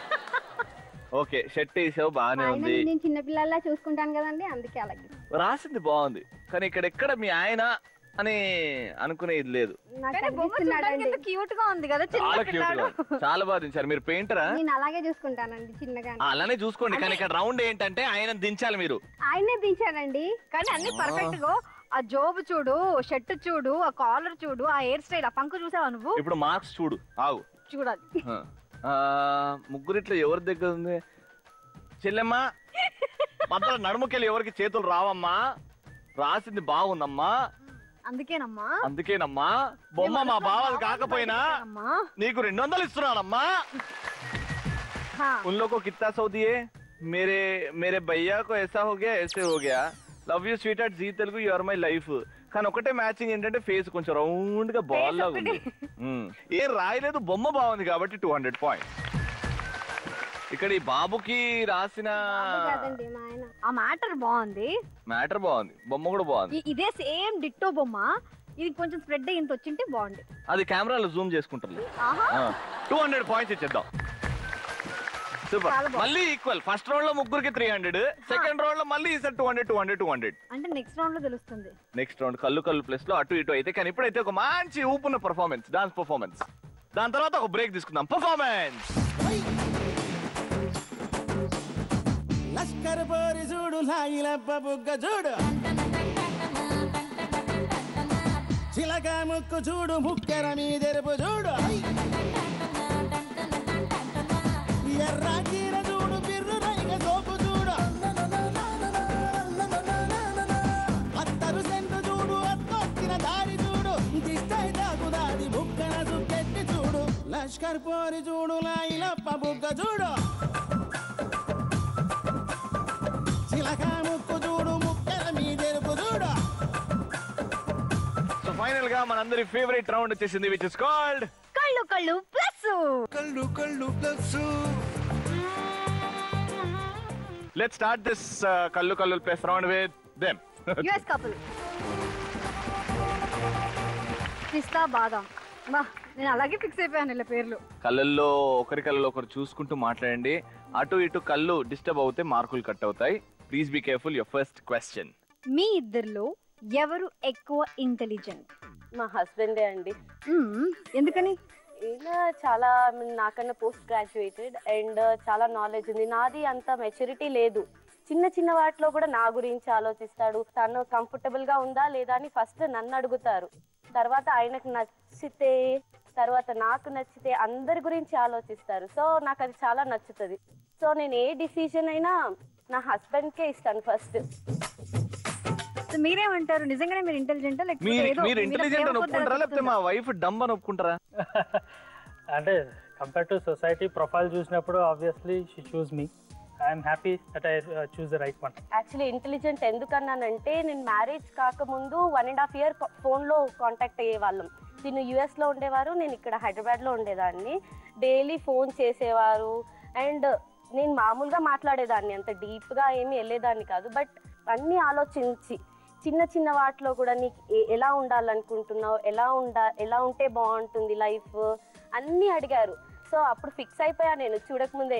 ఓకే, షర్ట్ వేసావు, బాగానే ఉంది. నేను చిన్న పిల్లల్లా చూసుకుంటాను కదండి, అందుకే అలాగే రాసింది బాగుంది. కానీ ఇక్కడ మీ ఆయన అని అనుకునేది లేదు. క్యూట్ గా ఉంది కదా, చాలా క్యూట్ గా, చాలా బాగా దించారు. మీరు పెయింటరా? నేను అలాగే చూసుకుంటానండి, చిన్నగా. అలానే చూసుకోండి, కానీ ఇక్కడ రౌండ్ ఏంటంటే ఆయన దించాలి. మీరు ఆయనే దించాడండి, కానీ అన్ని పర్ఫెక్ట్ గా. ఆ జోబు చూడు, షర్ట్ చూడు, ఆ కాలర్ చూడు, ఆ హెయిర్ స్టైల్, ఆ పంకు చూసావా నువ్వు? ఇప్పుడు మార్క్స్ చూడు, ఆగు చూడాలి. ముగ్గురిట్లో ఎవరి దగ్గర ఉంది? చెల్లెమ్మా మధ్యలో నడుముకెళ్ళి ఎవరికి చేతులు రావమ్మా. రాసింది బాగుందమ్మా. అందుకేనమ్మా బొమ్మ మా బావది కాకపోయినా నీకు 200 ఇస్తున్నానమ్మా. उन लोगों को कितना सौ दिए? मेरे भैया को ऐसा हो गया, ऐसे हो गया. Love you sweetheart, Zee Telugu, you are my life. కానీ ఒకటే మ్యాచింగ్ ఏంటంటే ఫేస్ కొంచెం రౌండ్ గా బాల్ లాగా ఉంది. ఏం రాయలేదు, బొమ్మ బాగుంది కాబట్టి 200 పాయింట్స్. ఇక్కడ ఈ బాబుకి రాసిన ఆ మ్యాటర్ బాగుంది, బొమ్మ కూడా బాగుంది. ఇదే సేమ్ డిట్టో బొమ్మ, ఇది కొంచెం స్ప్రెడ్ అయ్యి ఇంత వచ్చింటే బాగుంది. అది కెమెరాలో జూమ్ చేసుకుంటారు. 200 పాయింట్స్ ఇచ్చేద్దాం. సూపర్. మళ్ళీ ఈక్వల్. ఫస్ట్ రౌండ్ లో ముగ్గురికి 300, సెకండ్ రౌండ్ లో మళ్ళీ ఈసారి 200. అంటే నెక్స్ట్ రౌండ్ లో తెలుస్తుంది. నెక్స్ట్ రౌండ్ కళ్ళు ప్లస్ లో అటు ఇటు అయితే. కానీ ఇప్పుడైతే ఒక మంచి ఊపున్న పర్ఫార్మెన్స్, డాన్స్ పర్ఫార్మెన్స్. దాని తర్వాత ఒక బ్రేక్ తీసుకుందాం. పర్ఫార్మెన్స్. లష్కర్ పోరి చూడు, లాగిలబ్బ బుగ్గ చూడు, చిలక ముక్కు చూడు, ముక్కెర మీదెరుపు చూడు, ఎర్ర చీర చూడు, బిర్రు రైగ సోపు చూడు, అత్తరు సెంటు చూడు, అత్తొచ్చిన దారి చూడు, దిష్టై దాగుదాది బుక్కన సుక్కెట్టి చూడు, లష్కర్ పోరి చూడు, లాగిలబ్బ బుగ్గ చూడు, చిలక ముక్కు గా మనందరి ఫేవరెట్ రౌండ్ వచ్చేసింది, విచ్ ఇస్ కాల్డ్ కళ్ళు కళ్ళు ప్లస్. కళ్ళు కళ్ళు ప్లస్. లెట్స్ స్టార్ట్ దిస్ కళ్ళు కళ్ళు plus round with them. US couple. పిస్తా బాదాం. బా నేను అలాగే ఫిక్స్ అయిపోయాను ఇలా పేర్లు. కళ్ళల్లో ఒకరి కళ్ళలో ఒకరు చూసుకుంటూ మాట్లాడండి. అటు ఇటు కళ్ళు డిస్టర్బ్ అవుతే మార్కులు కట్ అవుతాయి. Please be careful. Your first question. మీ ఇద్దరిలో ఎవరు ఎక్కువ ఇంటెలిజెంట్? మా హస్బెండే అండి. ఎందుకని? ఈయన చాలా నాకన్నా పోస్ట్ గ్రాడ్యుయేటెడ్ అండ్ చాలా నాలెడ్జ్ ఉంది. నాది అంత మెచ్యూరిటీ లేదు. చిన్న చిన్న వాటిలో కూడా నా గురించి ఆలోచిస్తాడు. తను కంఫర్టబుల్ గా ఉందా లేదా అని ఫస్ట్ నన్ను అడుగుతారు. తర్వాత ఆయనకు నచ్చితే, తర్వాత నాకు నచ్చితే అందరి గురించి ఆలోచిస్తారు. సో నాకు అది చాలా నచ్చుతుంది. సో నేను ఏ డిసిజన్ అయినా నా హస్బెండ్కే ఇస్తాను ఫస్ట్. మీరేమంటారు? నిజంగానే మీరు ఇంటెలిజెంట్? మీరు ఇంటెలిజెంట్ అని ఒప్పుకుంటారా లేకపోతే మా వైఫ్ డంబ్ అని ఒప్పుకుంటారా? అంటే కంపేర్ టు సొసైటీ ప్రొఫైల్ చూసినప్పుడు obviously she chose me. I'm happy that I chose the right one. Actually intelligent ఎందుకన్నానంటే నేను మ్యారేజ్ కాకముందు 1.5 year ఫోన్లో కాంటాక్ట్ అయ్యే వాళ్ళం. తిను యుఎస్లో ఉండేవారు, నేను ఇక్కడ హైదరాబాద్లో ఉండేదాన్ని. డైలీ ఫోన్ చేసేవారు అండ్ నేను మామూలుగా మాట్లాడేదాన్ని, అంత డీప్గా ఏమీ వెళ్ళేదాన్ని కాదు. బట్ అన్నీ ఆలోచించి చిన్న చిన్న వాటిలో కూడా నీకు ఎలా ఉండాలనుకుంటున్నావు, ఎలా ఉంటే బాగుంటుంది లైఫ్ అన్నీ అడిగారు. సో అప్పుడు ఫిక్స్ అయిపోయా నేను చూడకముందే.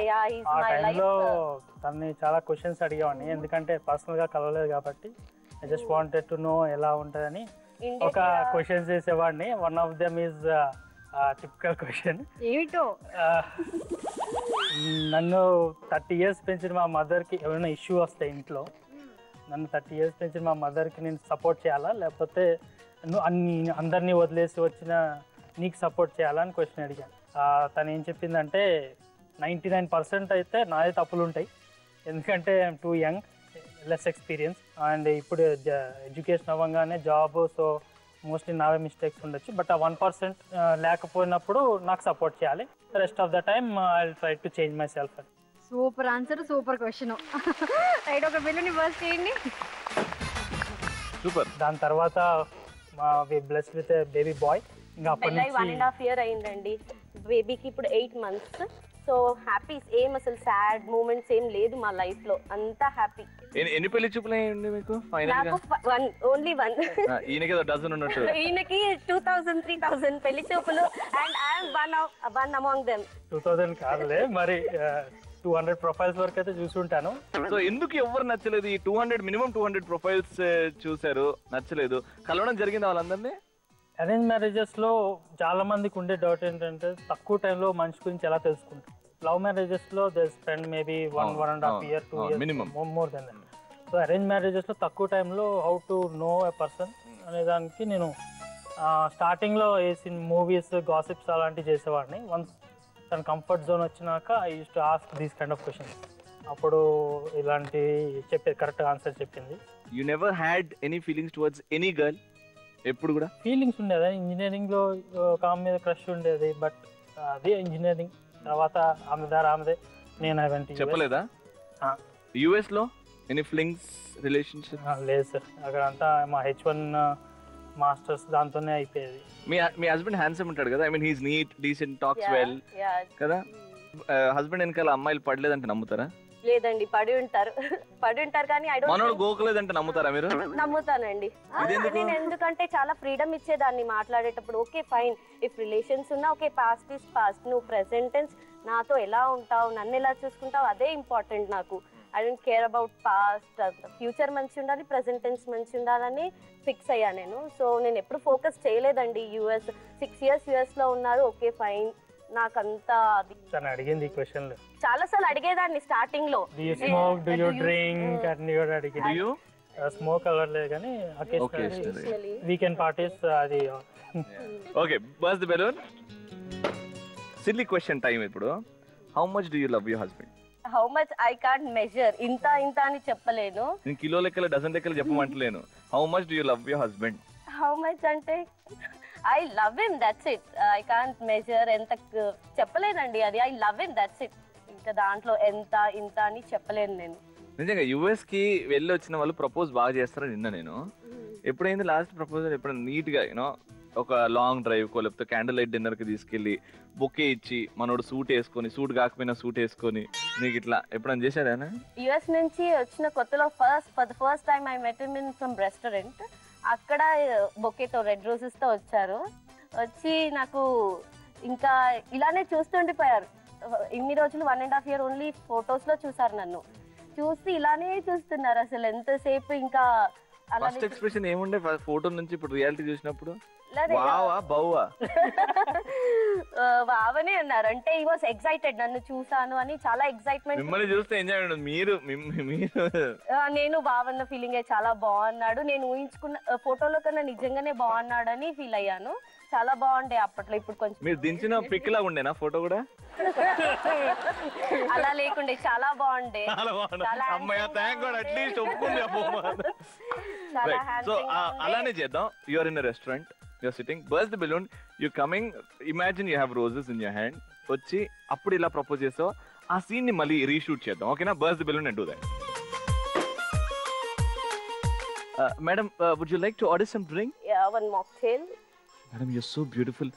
తనని చాలా క్వశ్చన్స్ అడిగేవాడిని, ఎందుకంటే పర్సనల్ గా కలవలేదు కాబట్టి. I just wanted to know ఎలా ఉంటుందని ఒక క్వశ్చన్స్ చేసేవాడిని. One of them is typical question. ఏమిటో? నన్ను 30 years పెంచిన మా మదర్కి ఏమైనా ఇష్యూ వస్తే ఇంట్లో, నన్ను 30 years పెంచిన మా మదర్కి నేను సపోర్ట్ చేయాలా లేకపోతే అందరినీ వదిలేసి వచ్చిన నీకు సపోర్ట్ చేయాలా అని క్వశ్చన్ అడిగాను. తను ఏం చెప్పిందంటే 99% అయితే నాదే తప్పులు ఉంటాయి, ఎందుకంటే I'm too young, less experience and ఇప్పుడు ఎడ్యుకేషన్ అవ్వగానే జాబ్, సో మోస్ట్లీ నావే మిస్టేక్స్ ఉండొచ్చు. బట్ ఆ 1% లేకపోయినప్పుడు నాకు సపోర్ట్ చేయాలి. Rest of the time I will try to change myself. Super answer, super question. Right, ఒక బిల్లుని బస్ చేయండి. సూపర్. దాని తర్వాత we bless with baby boy. ఇంకా అప్పటి నుంచి 1.5 year అయిందండి. బేబీకి ఇప్పుడు 8 months. సో హ్యాపీ, ఏం అసలు సాడ్ మూమెంట్స్ ఏం లేదు మా లైఫ్ లో, అంతా హ్యాపీ. ఎన్ని పెళ్లి చూపులు అయ్యండి మీకు? నాకు ఓన్లీ వన్. ఈయనకి డజన్ ఉన్నట్టు. ఈయనకి 2000, 3000 పెళ్లి చూపులు and I'm one among them. 2000 కాదులే, మరి 200 ప్రొఫైల్స్ వరకు అయితే చూసుంటాను. సో ఎందుకు ఎవరు నచ్చలేదు? ఈ 200 ప్రొఫైల్స్ చూసారు, నచ్చలేదు. కలవడం జరిగింది వాళ్ళందరినీ? అరేంజ్ మ్యారేజెస్లో చాలా మందికి ఉండే డౌట్ ఏంటంటే తక్కువ టైంలో మనిషి గురించి ఎలా తెలుసుకుంటారు. లవ్ మ్యారేజెస్లో they spend maybe 1.5 year 2 years minimum, more than that. So arrange మ్యారేజెస్లో తక్కువ టైంలో how to know a person అనే దానికి నేను స్టార్టింగ్లో వేసిన మూవీస్, గాసిప్స్ అలాంటివి చేసేవాడిని. వన్స్ తన కంఫర్ట్ జోన్ వచ్చినాక I use to ask these kind of questions. అప్పుడు ఇలాంటి చెప్పేది, కరెక్ట్ ఆన్సర్ చెప్పింది. You never had any feelings towards any girl? ఎప్పుడు కూడా ఫీలింగ్స్ ఉండేది. ఇంజనీరింగ్లో ఒక ఆమె మీద క్రష్ ఉండేది, బట్ అదే ఇంజనీరింగ్ తర్వాత ఆమెదే. నేను అవన్నీ చెప్పలేదా? యుఎస్ లో ఎనీ ఫ్లింగ్స్, రిలేషన్షిప్? లేదు సార్, అక్కడ అంతా మా H1 మాస్టర్స్ దాంతోనే అయిపోయేది. మీ హస్బెండ్ హ్యాండ్సమ్ ఉంటాడు కదా, I mean he's neat, decent, talks well కదా. హస్బెండ్ వెనకాల అమ్మాయిలు పడలేదంటే నమ్ముతారా? లేదండి, పడి ఉంటారు కానీ ఐ డోంట్. మనోడు గోకలేదంటే నమ్ముతారా మీరు? నమ్ముతానండి. నేను ఎందుకంటే చాలా ఫ్రీడమ్ ఇచ్చేదాన్ని మాట్లాడేటప్పుడు. ఓకే ఫైన్, ఇఫ్ రిలేషన్స్ ఉన్నా ఓకే, పాస్ట్ ఇస్ పాస్ట్. నువ్వు ప్రెసెంట్ టెన్స్ నాతో ఎలా ఉంటావు, నన్ను ఎలా చూసుకుంటావు, అదే ఇంపార్టెంట్ నాకు. I don't care about past. Future మంచి ఉండాలి, ప్రెసెంట్ టెన్స్ మంచి ఉండాలని ఫిక్స్ అయ్యా నేను. సో నేను ఎప్పుడు ఫోకస్ చేయలేదండి. యుఎస్ 6 years యుఎస్లో ఉన్నారు, ఓకే ఫైన్. నాకంతా తను అడిగింది ఈ క్వశ్చన్ చాలా సార్లు అడిగేదాన్ని స్టార్టింగ్ లో. స్మోక్ అవ్వలేదు కానీ అకేషనల్లీ వీకెండ్ పార్టీస్ అది. Okay, burst the balloon. Silly question time ఇప్పుడు. How much do you love your husband? How much I can't measure. ఇంత అని చెప్పలేను. నేను కిలో లెక్కలు, డజన్ లెక్కలు చెప్పమంటలేను. How much do you love your husband? How much అంటే I love him, that's it. I can't measure. ఎంత చెప్పలేనండి అది. I love him, that's it. ఇంకా దాంట్లో ఇంత అని చెప్పలేను నేను. నిజంగా యుఎస్ కి వెళ్ళి వచ్చిన వాళ్ళు ప్రపోజ్ బాగా చేస్తారని నిన్న నేను. ఎప్పుడైంది లాస్ట్ ప్రపోజల్? ఎప్పుడైనా నీట్ గా యూనో ఒక లాంగ్ డ్రైవ్ కో లేకపోతే క్యాండిల్ లైట్ డిన్నర్ కి తీసుకెళ్లి బొకే ఇచ్చి మనోడు సూట్ వేసుకొని, సూట్ కాకపోయినా సూట్ వేసుకొని, నీకు ఇట్లా ఎప్పుడైనా చేశాడా? యుఎస్ నుంచి వచ్చిన కొత్తలో for the first time I met him in some restaurant. అక్కడ బొకేతో రెడ్ రోజెస్ తో వచ్చారు. వచ్చి నాకు ఇంకా ఇలానే చూస్తుండిపోయారు. ఇన్ని రోజులు 1.5 year ఓన్లీ ఫొటోస్ లో చూసారు నన్ను. చూసి ఇలానే చూస్తున్నారు అసలు ఎంతసేపు. ఇంకా ఫస్ట్ ఎక్స్ప్రెషన్ ఏముండే ఫోటో నుంచి ఇప్పుడు రియాలిటీ చూసినప్పుడు? వావా బౌవా వావనే అన్నారు. అంటే ఈ వాస్ ఎక్సైటెడ్, నన్ను చూసాను అని చాలా ఎక్సైట్మెంట్. మిమ్మల్ని చూస్తే ఎంజాయ్ ఉండదు. మీరు నేను బావన్న ఫీలింగ్ చాలా బాగున్నాడు. నేను ఊహించుకున్న ఫోటోలో కన్నా నిజంగానే బాగున్నాడు అని ఫీల్ అయ్యాను. చాలా బాగుండే అప్పట్లో. ఇప్పుడు కొంచెం మీరు దించిన పిక్ లా ఉండేనా ఫోటో కూడా? అలా లేకుండే, చాలా బాగుండే. సో అలానే చేద్దాం. You're in restaurant, you're sitting, burst the balloon, you coming, imagine you have roses in your hand. వచ్చి అప్పుడు ఇలా ప్రపోజ్ చేసావు, ఆ సీన్ ని మళ్ళీ రీషూట్ చేద్దాం. ఓకేనా? Burst the balloon and do that. Madam, would you like to order some drink? One mocktail. Madam, you're so beautiful.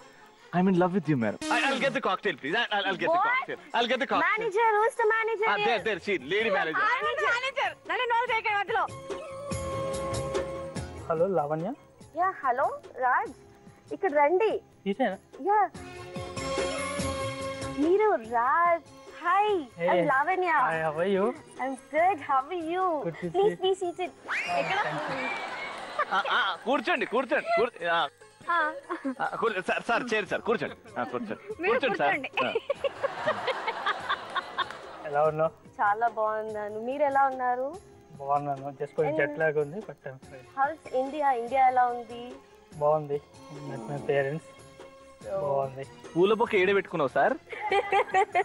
I'm in love with you, madam. I'll get the cocktail, please. I'll get the cocktail. I'll get the cocktail. Manager, who's the manager? There, she, lady manager. Manager నన్ను నోరు చేయకండి వాటిలో. Hello Lavanya. Yeah hello Raj, ఇక్కడ రండి. ఇదేనా? Yeah మీరు Raj. Hi, I'm Lavanya. Hi, how are you? I'm good. How are you? Good to Please see. be seated. కూర్చోండి. Sir చేరు సార్, కూర్చోండి. కూర్చోండి సార్. ఎలా ఉన్నావు? చాలా బాగున్నాను. మీరు ఎలా ఉన్నారు? బాగున్నాను. జస్ట్ కొంచెం జెట్ లాగ్ ఉంది, బట్ హౌస్ ఇండియా? ఇండియా ఎలా ఉంది? బాగుంది. మై పేరెంట్స్ బాగుంది. పూల బొక్క ఏడే పెట్టుకున్నావు సార్?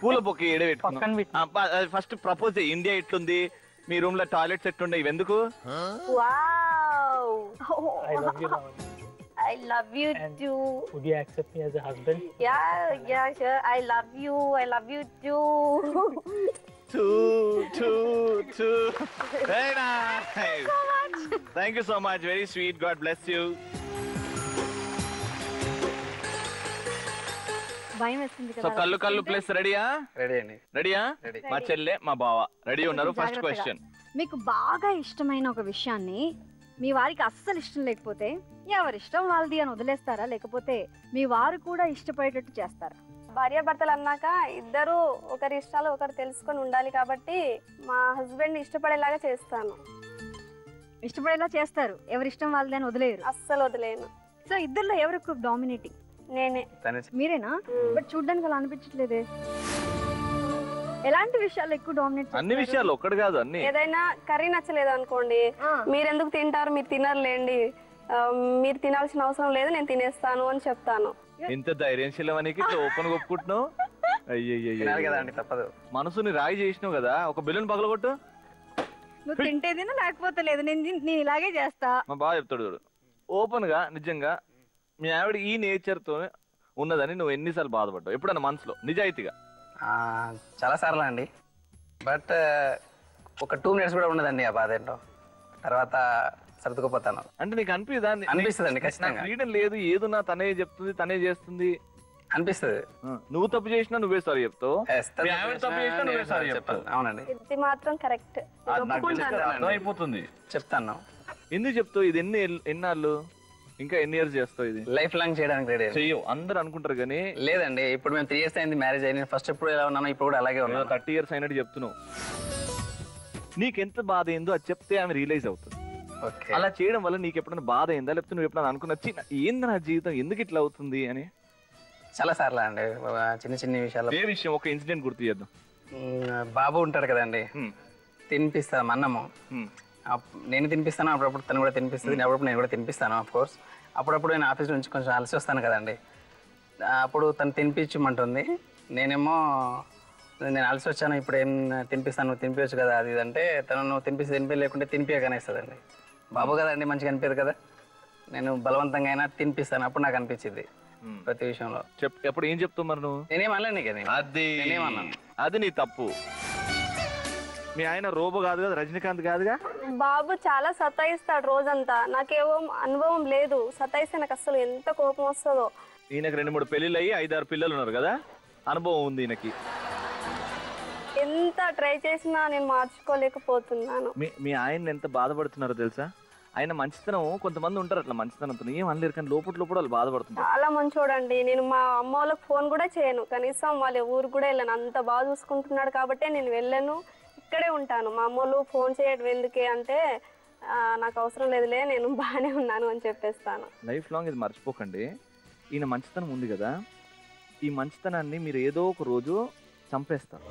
పూల బొక్క ఏడే పెట్టుకున్నావు? ఫస్ట్ ప్రపోజ్ ఇండియా ఎట్లుంది, మీ రూమ్ లో టాయిలెట్స్ ఎట్లుండే, ఇవెందుకు? Wow, I love you, Lavanya. I love you too. Would you accept me as a husband? Yeah, sure. I love you too. Two. Very nice. Thank you so much. Very sweet. God bless you. భయం వేస్తుంది so కదా. కళ్ళు place రెడీయా? Ready అండి. రెడీయా? మా చెల్లె, మా బావ రెడీ ఉన్నారు. ఫస్ట్ జాగ్రత్తగా. క్వశ్చన్. మీకు బాగా ఇష్టమైన ఒక విషయాన్ని మీ వారికి అస్సలు ఇష్టం లేకపోతే ఎవరిష్టం వాళ్ళది అని వదిలేస్తారా, లేకపోతే మీ వారు కూడా ఇష్టపడేటట్టు చేస్తారా? భార్యాభర్తలు అన్నాక ఇద్దరు ఒకరి ఇష్టాలు ఒకరు తెలుసుకొని ఉండాలి కాబట్టి మా హస్బెండ్ ఇష్టపడేలాగా చేస్తాను. ఇష్టపడేలా చేస్తారు, ఎవరిష్టం వాళ్ళది అని వదిలేరు. అస్సలు వదిలేను. సో ఇద్దరిలో ఎవరు ఎక్కువ డామినేటింగ్? నేనే. మీరేనా? బట్ చూడ్డానికి అలా అనిపించట్లేదే. ఎలాంటి విషయాలు ఎక్కువ డామినేట్? అన్ని విషయాలు, ఒక్కటి కాదు అన్ని. ఏదైనా కర్రీ నచ్చలేదు అనుకోండి, మీరెందుకు తింటారు, మీరు తినర్లేండి, మీరు తినాల్సిన అవసరం లేదు, నేను తినేస్తాను అని చెప్తాను. ఇంత ధైర్యశీలమనికి ఓపెన్ ఒప్పుకుంటున్నావు? కదండి, తప్పదు. మనసుని రాయి చేసినావు కదా, ఒక బెలూన్ పగలగొట్టు. నువ్వు తింటేదినా లేకపోతే లేదు, నేను ఇలాగే చేస్తా. మా బాగా చెప్తాడు చూడు, ఓపెన్ గా. నిజంగా మీ ఆవిడ ఈ నేచర్ తో ఉన్నదని నువ్వు ఎన్నిసార్లు బాధపడ్డావు ఎప్పుడన్నా మనసులో నిజాయితీగా? చాలా సార్లు అండి, బట్ ఒక 2 minutes కూడా ఉండదండి ఆ బాధ ఏంటో. తర్వాత సర్దుకుపోతాను. అంటే నీకు అనిపిస్తుంది ఖచ్చితంగా. ఫ్రీడమ్ లేదు, ఏదున్నా తనే చెప్తుంది, తనే చేస్తుంది అనిపిస్తుంది. నువ్వు తప్పు చేసినా నువ్వే సారీ చెప్తావు, అవునండి. ఇది మాత్రం కరెక్ట్, అయిపోతుంది. చెప్తాను. ఎందుకు చెప్తావు? ఇది ఎన్నాళ్ళు, ఇంకా ఎన్ని ఇయర్స్ చేస్తావు? ఇది లైఫ్ లాంగ్ చేయడానికి రెడీ. చెయ్యవు అందరు అనుకుంటారు కానీ లేదండి. ఇప్పుడు మేము 3 years అయింది మ్యారేజ్ అయింది. ఫస్ట్ ఎప్పుడు ఎలా ఉన్నాను, ఇప్పుడు కూడా అలాగే ఉన్నాను. 30 years అయినట్టు చెప్తున్నావు. నీకెంత బాధ అయిందో అది చెప్తే ఆమె రియలైజ్ అవుతుంది. అలా చేయడం వల్ల నీకు ఎప్పుడైనా బాధ అయిందా, లేకపోతే నువ్వు ఎప్పుడైనా అనుకున్నా ఏంది నా జీవితం ఎందుకు ఇట్లా అవుతుంది అని? చాలా సార్లు అండి, చిన్న విషయాలు. ఏ విషయం? ఒక ఇన్సిడెంట్ గుర్తు చేద్దాం. బాబు ఉంటాడు కదండి, తినిపిస్తాం అన్నము. నేను తినిపిస్తాను, అప్పుడప్పుడు తను కూడా తినిపిస్తుంది, అప్పుడప్పుడు నేను కూడా తినిపిస్తాను. ఆఫ్ కోర్స్ అప్పుడప్పుడు నేను ఆఫీస్ నుంచి కొంచెం అలసి వస్తాను కదండి, అప్పుడు తను తినిపించమంటుంది. నేనేమో నేను అలసి వచ్చాను, ఇప్పుడు ఏం తినిపిస్తాను, నువ్వు తినిపించచ్చు కదా అది అంటే, తను నువ్వు తినిపి లేకుంటే తినిపించకనేస్తుందండి. బాబు కదండి, మంచిగా అనిపించదు కదా, నేను బలవంతంగా అయినా తినిపిస్తాను. అప్పుడు నాకు అనిపించింది ప్రతి విషయంలో. ఎప్పుడు ఏం చెప్తావు మరి నువ్వు? నేనేమనలేను కదా, అది నీ తప్పు. మీ ఆయన రోబో కాదు కదా, రజనీకాంత్ కాదుగా. బాబు చాలా సతాయిస్తాడు రోజంతా. నాకేమో అనుభవం లేదు, సతాయిస్తే నాకు అసలు ఎంత కోపం వస్తుందో. ఈయనకి 2-3 పెళ్ళిళ్ళు అయ్యి 5-6 పిల్లలు ఉన్నారు కదా, అనుభవం ఉంది ఈయనకి. ఎంత ట్రై చేసినా నేను మార్చుకోలేకపోతున్నాను. మీ ఆయన ఎంత బాధపడుతున్నారో తెలుసా? ఆయన మంచితనం, కొంతమంది ఉంటారు అట్లా మంచితనంతో ఏం అనలేరు, కానీ లోపల వాళ్ళు బాధపడుతుంటారు. చాలా మంచోడండి. నేను మా అమ్మ వాళ్ళకి ఫోన్ కూడా చేయను, కనీసం వాళ్ళ ఊరు కూడా వెళ్ళను. అంత బాగా చూసుకుంటున్నాడు కాబట్టి నేను వెళ్ళను, ఇక్కడే ఉంటాను. మా అమ్మ వాళ్ళు ఫోన్ చేయడం ఎందుకే అంటే నాకు అవసరం లేదులే, నేను బాగానే ఉన్నాను అని చెప్పేస్తాను. లైఫ్ లాంగ్ ఇది మర్చిపోకండి. ఈయన మంచితనం ఉంది కదా, ఈ మంచితనాన్ని మీరు ఏదో ఒక రోజు చంపేస్తారు.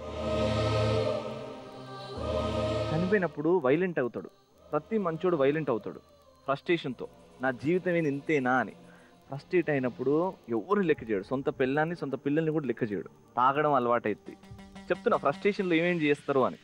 చనిపోయినప్పుడు వైలెంట్ అవుతాడు. ప్రతి మంచోడు వైలెంట్ అవుతాడు ఫ్రస్ట్రేషన్తో. నా జీవితం ఏంది ఇంతేనా అని ఫ్రస్ట్రేట్ అయినప్పుడు ఎవరు లెక్క చేయడు. సొంత పిల్లాన్ని సొంత పిల్లల్ని కూడా లెక్క చేయడు. తాగడం అలవాటైద్ది. చెప్తున్నా ఫ్రస్ట్రేషన్లో ఏమేం చేస్తారు అని.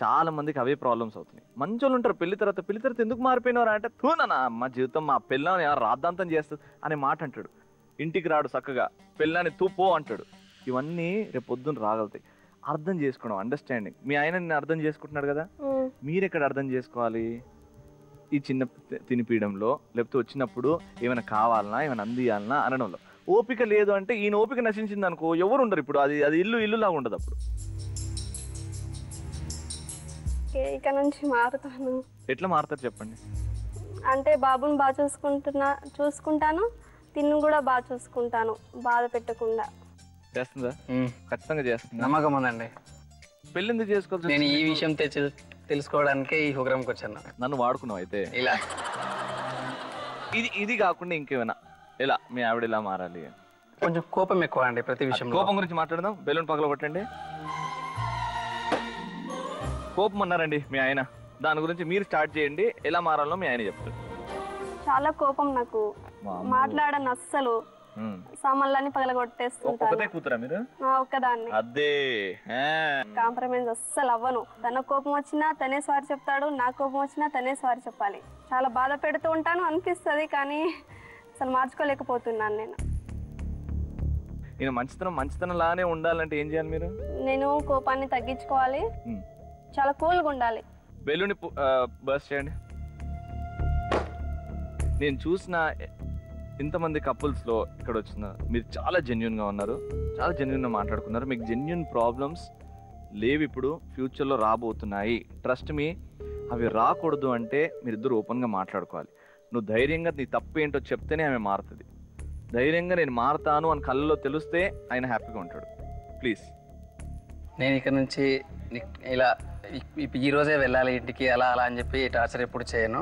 చాలా మందికి అవే ప్రాబ్లమ్స్ అవుతున్నాయి. మంచోళ్ళు ఉంటారు, పెళ్లి తర్వాత ఎందుకు మారిపోయినారు అంటే, తూనా మా జీవితం మా పిల్లని రాద్ధాంతం చేస్తుంది అనే మాట అంటాడు. ఇంటికి రాడు చక్కగా, పిల్లాన్ని తూపో అంటాడు. ఇవన్నీ రేపు పొద్దున్న రాగలుగుతాయి. అర్థం చేసుకోవడం, అండర్స్టాండింగ్. మీ ఆయన నిన్ను అర్థం చేసుకుంటున్నాడు కదా, మీరు ఎక్కడ అర్థం చేసుకోవాలి? ఈ చిన్న తినిపీయడంలో, లేకపోతే వచ్చినప్పుడు ఏమైనా కావాలన్నా ఏమైనా అందియాలన్నా అనడంలో. ఓపిక లేదు అంటే, ఈయన ఓపిక నశించింది అనుకో, ఎవరు ఉండరు. ఇప్పుడు అది ఇల్లులాగా ఉండదు. అప్పుడు ఇక నుంచి మారుతాను. ఎట్లా మారుతారు చెప్పండి? అంటే బాబుని బాగా చూసుకుంటాను, తిన్ను కూడా బాగా చూసుకుంటాను, బాధ పెట్టకుండా. చేస్తుందా? ఖచ్చితంగా చేస్తుంది. నమ్మకం ఉందండి. పెళ్ళి ఎందుకు చేసుకోవచ్చు? నేను ఈ విషయం తెలుసుకోవడానికే ఈ ప్రోగ్రామ్కి వచ్చాను. నన్ను వాడుకున్నావు అయితే. ఇలా ఇది కాకుండా ఇంకేమైనా ఇలా మీ ఆవిడ ఇలా మారాలి? కొంచెం కోపం ఎక్కువ అండి ప్రతి విషయం. కోపం గురించి మాట్లాడదాం. బెలూన్ పగల కొట్టండి. కోపం అన్నారండి మీ ఆయన, దాని గురించి మీరు స్టార్ట్ చేయండి. ఎలా మారాలో మీ ఆయన చెప్తారు. చాలా కోపం నాకు, మాట్లాడను అస్సలు. సామాన్లన్నీ పగలగొట్టేస్తుంటాను. ఒకటే కూతురా మీరు? ఒక్కదాన్ని. అదే కాంప్రమైజ్ అస్సలు అవ్వను. తన కోపం వచ్చినా తనే సారీ చెప్తాడు, నా కోపం వచ్చినా తనే సారీ చెప్పాలి. చాలా బాధ పెడుతూ ఉంటాను అనిపిస్తుంది, కానీ అసలు మార్చుకోలేకపోతున్నాను నేను. ఈయన మంచితనం లానే ఉండాలంటే ఏం చేయాలి మీరు? నేను కోపాన్ని తగ్గించుకోవాలి, చాలా కూల్గా ఉండాలి. బెలూన్ బర్స్ట్ చేయండి. నేను చూసిన ఇంతమంది కపుల్స్లో ఇక్కడ వచ్చిన మీరు చాలా జెన్యున్గా ఉన్నారు, చాలా జెన్యున్గా మాట్లాడుకున్నారు. మీకు జెన్యున్ ప్రాబ్లమ్స్ లేవు, ఇప్పుడు ఫ్యూచర్లో రాబోతున్నాయి. ట్రస్ట్ మీ, అవి రాకూడదు అంటే మీరిద్దరు ఓపెన్గా మాట్లాడుకోవాలి. నువ్వు ధైర్యంగా నీ తప్పు ఏంటో చెప్తేనే ఆమె మారుతుంది. ధైర్యంగా నేను మారుతాను అని కళ్ళలో తెలిస్తే ఆయన హ్యాపీగా ఉంటాడు. ప్లీజ్. నేను ఇక్కడ నుంచి ఇలా ఈరోజే వెళ్ళాలి ఇంటికి అలా అని చెప్పి టార్చర్ ఎప్పుడు చేయను.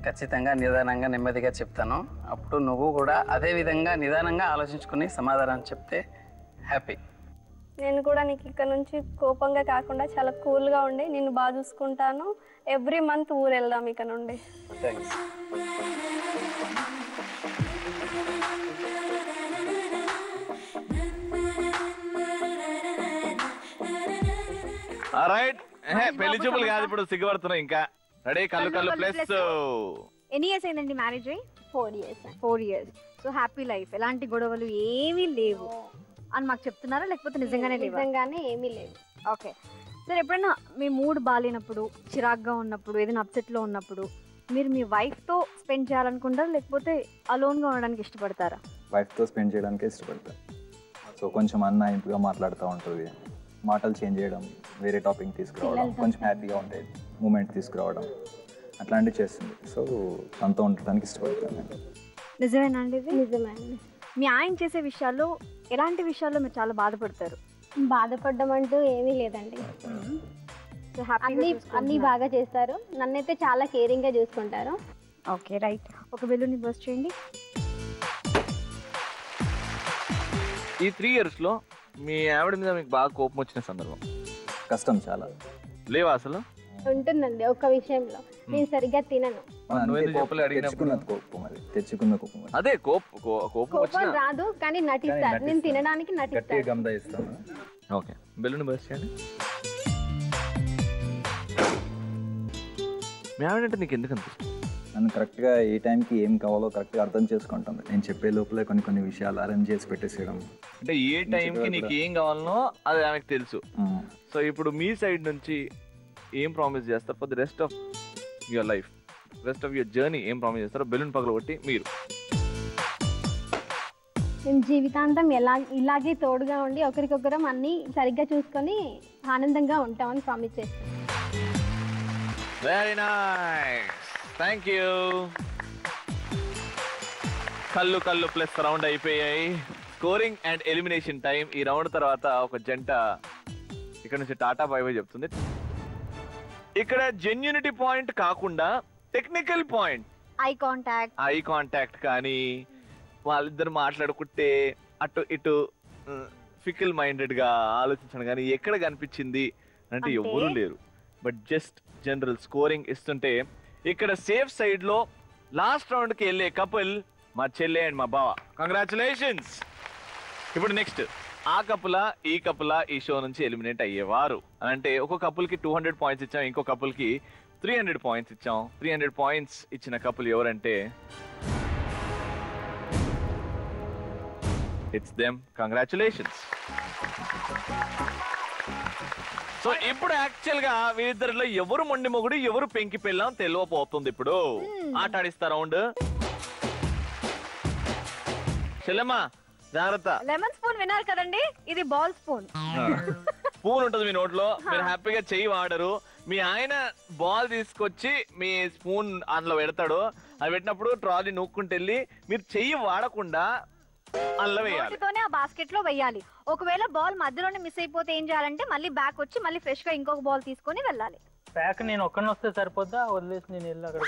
ఖచ్చితంగా నిదానంగా నెమ్మదిగా చెప్తాను. అప్పుడు నువ్వు కూడా అదే విధంగా నిదానంగా ఆలోచించుకుని సమాధానం చెప్తే హ్యాపీ. నేను కూడా నీకు ఇక్కడ నుంచి కోపంగా కాకుండా చాలా కూల్గా ఉండి నిన్ను బాగా చూసుకుంటాను. ఎవ్రీ మంత్ ఊరు వెళ్దాం ఇక్కడ నుండి. థ్యాంక్స్. రైట్. పెళ్లి చూపులు కాదు, ఇప్పుడు సిగ్గుపడుతున్నావు ఇంకా. రెడీ? కళ్ళు ప్లస్. ఎన్ని ఇయర్స్ అయిందండి మ్యారేజ్ అయ్యి? 4 years. 4 years. So happy life, ఎలాంటి గొడవలు ఏమీ లేవు అని మాకు చెప్తున్నారా, లేకపోతే నిజంగానే లేవు? నిజంగానే ఏమీ లేవు. Okay sir. ఎప్పుడైనా మీ మూడ్ బాగాలేనప్పుడు, చిరాగ్గా ఉన్నప్పుడు, ఏదైనా అప్సెట్లో ఉన్నప్పుడు మీరు మీ వైఫ్తో స్పెండ్ చేయాలనుకుంటారా, లేకపోతే అలోన్గా ఉండడానికి ఇష్టపడతారా? వైఫ్తో స్పెండ్ చేయడానికి ఇష్టపడతాను. సో కొంచెం అన్నయింపుగా మాట్లాడుతూ ఉంటుంది, మాటలు చేంజ్ చేయడం, వేరే టాపిక్ తీసుకురావడం, కొంచెం హ్యాపీగా ఉంటాయి మూమెంట్ తీసుకురావడం, అట్లాంటివి చేస్తుంది. సో తనతో ఉండడానికి ఇష్టపడతాను నేను. నిజమేనా అండి ఇది? నిజమే. మీ ఆయన చేసే విషయాల్లో ఎలాంటి విషయాల్లో మీరు చాలా బాధపడతారు? బాధపడడం అంటూ ఏమీ లేదండి, అన్నీ బాగా చేస్తారు. నన్నైతే చాలా కేరింగ్గా చూసుకుంటారు. Okay right. ఒక బెలూన్ని బర్స్ట్ చేయండి. ఈ 3 yearsలో మీ ఆవిడ మీద మీకు బాగా కోపం వచ్చిన సందర్భం? కష్టం చాలా లేవా అసలు? ఉంటుందండి. ఒక విషయంలో నేను సరిగ్గా తినను. తెచ్చుకున్న కోపం అదే కోపం రాదు, కానీ నటిస్తాను. నేను తినడానికి నటిస్తాను. ఓకే, బెలూన్ బర్స్ట్ చేయండి. మీ ఆవిడ అంటే నీకు ఎందుకు అనిపిస్తుంది? నన్ను కరెక్ట్గా ఏ టైంకి ఏం కావాలో కరెక్ట్గా అర్థం చేసుకుంటుంది. నేను చెప్పే లోపలే కొన్ని విషయాలు అరేంజ్ చేసి పెట్టేసేయడం. అంటే ఏ టైంకి నీకు ఏం కావాలనో అది ఆమెకు తెలుసు. సో ఇప్పుడు మీ సైడ్ నుంచి ఏం ప్రామిస్ చేస్తారు for the rest of your life, rest of your journey ఏం ప్రామిస్ చేస్తారో బెలూన్ పగలగొట్టి మీరు. మేము జీవితాంతం ఇలాగే తోడుగా ఉండి ఒకరికొకరం అన్ని సరిగ్గా చూసుకొని ఆనందంగా ఉంటామని ప్రామిస్ చేస్తాం. Very nice, thank you. కళ్ళు ప్లస్ రౌండ్ అయిపోయాయి. Scoring and elimination time. ఈ రౌండ్ తర్వాత ఒక జంట ఇక్కడ నుంచి టాటా బై బై చెప్తుంది. ఇక్కడ జెన్యూనిటీ పాయింట్ కాకుండా టెక్నికల్ పాయింట్, ఐ కాంటాక్ట్ కానీ వాళ్ళిద్దరు మాట్లాడుకుంటే అటు ఇటు ఫికిల్ మైండెడ్ గా ఆలోచించడం కానీ ఎక్కడ కనిపించింది అంటే ఎవరూ లేరు. బట్ జస్ట్ జనరల్ స్కోరింగ్ ఇస్తుంటే ఇక్కడ సేఫ్ సైడ్ లో లాస్ట్ రౌండ్ కి వెళ్ళే కపుల్ మా చెల్లె అండ్ మా బావ. కంగ్రాచులేషన్స్. ఇప్పుడు నెక్స్ట్ ఆ కపులా ఈ కపులా ఈ షో నుంచి ఎలిమినేట్ అయ్యేవారు అని అంటే ఒక కపుల్ కి 200 పాయింట్స్ ఇచ్చాం, ఇంకో కపుల్ కి 300 పాయింట్స్ ఇచ్చాం. 300 పాయింట్స్ ఇచ్చిన కపుల్ ఎవరంటే ఇట్స్ దెమ్. కంగ్రాచులేషన్స్. సో ఇప్పుడు యాక్చువల్ గా వీరిద్దరిలో ఎవరు మొండి మొగుడు ఎవరు పెంకి పెళ్ళాం తెలియపోతుంది. ఇప్పుడు ఆట ఆడిస్తా రౌండ్. చెల్లెమ్మా జాగ్రత్త. లెమన్ స్పూన్ విన్నారు కదండి, ఇది బాల్ స్పూన్. స్పూన్ ఉంటుంది మీ నోట్లో, మీరు హ్యాపీగా చెయ్యి వాడరు. మీ ఆయన బాల్ తీసుకొచ్చి మీ స్పూన్ అందులో పెడతాడు. అది పెట్టినప్పుడు ట్రాలీ నూక్కుంటూ వెళ్ళి మీరు చెయ్యి వాడకుండా అందులో వేయాలి. ఆ బాస్కెట్ లో వేయాలి. ఒకవేళ బాల్ మధ్యలోనే మిస్ అయిపోతే ఏం చేయాలంటే మళ్ళీ బ్యాక్ వచ్చి మళ్ళీ ఫ్రెష్ గా ఇంకొక బాల్ తీసుకొని వెళ్ళాలి. ప్యాక్ నేను ఒక్కడిని వస్తే సరిపోద్దా, వదిలేసి నేను వెళ్ళి అక్కడ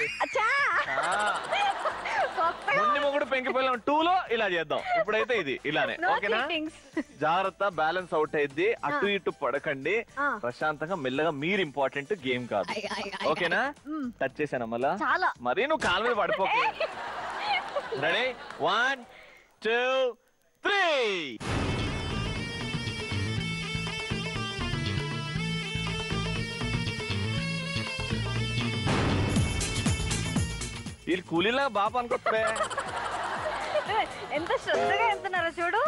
మొండి మొగుడు పెంకి పెళ్ళాం 2 లో ఇలా చేద్దాం. ఇప్పుడైతే ఇది ఇలానే, ఓకేనా? జాగ్రత్త, బ్యాలెన్స్ అవుట్ అయింది. అటు ఇటు పడకండి, ప్రశాంతంగా మెల్లగా. మీరు ఇంపార్టెంట్, గేమ్ కాదు, ఓకేనా? టచ్ చేశాను మళ్ళా, మరి నువ్వు కాలు మీద పడిపోకు. రెడీ? 1 2 3. వీళ్ళు కూలీలా బాబు అనుకుంటే ఎంత శ్రద్ధగా వెళ్తున్నారో చూడు.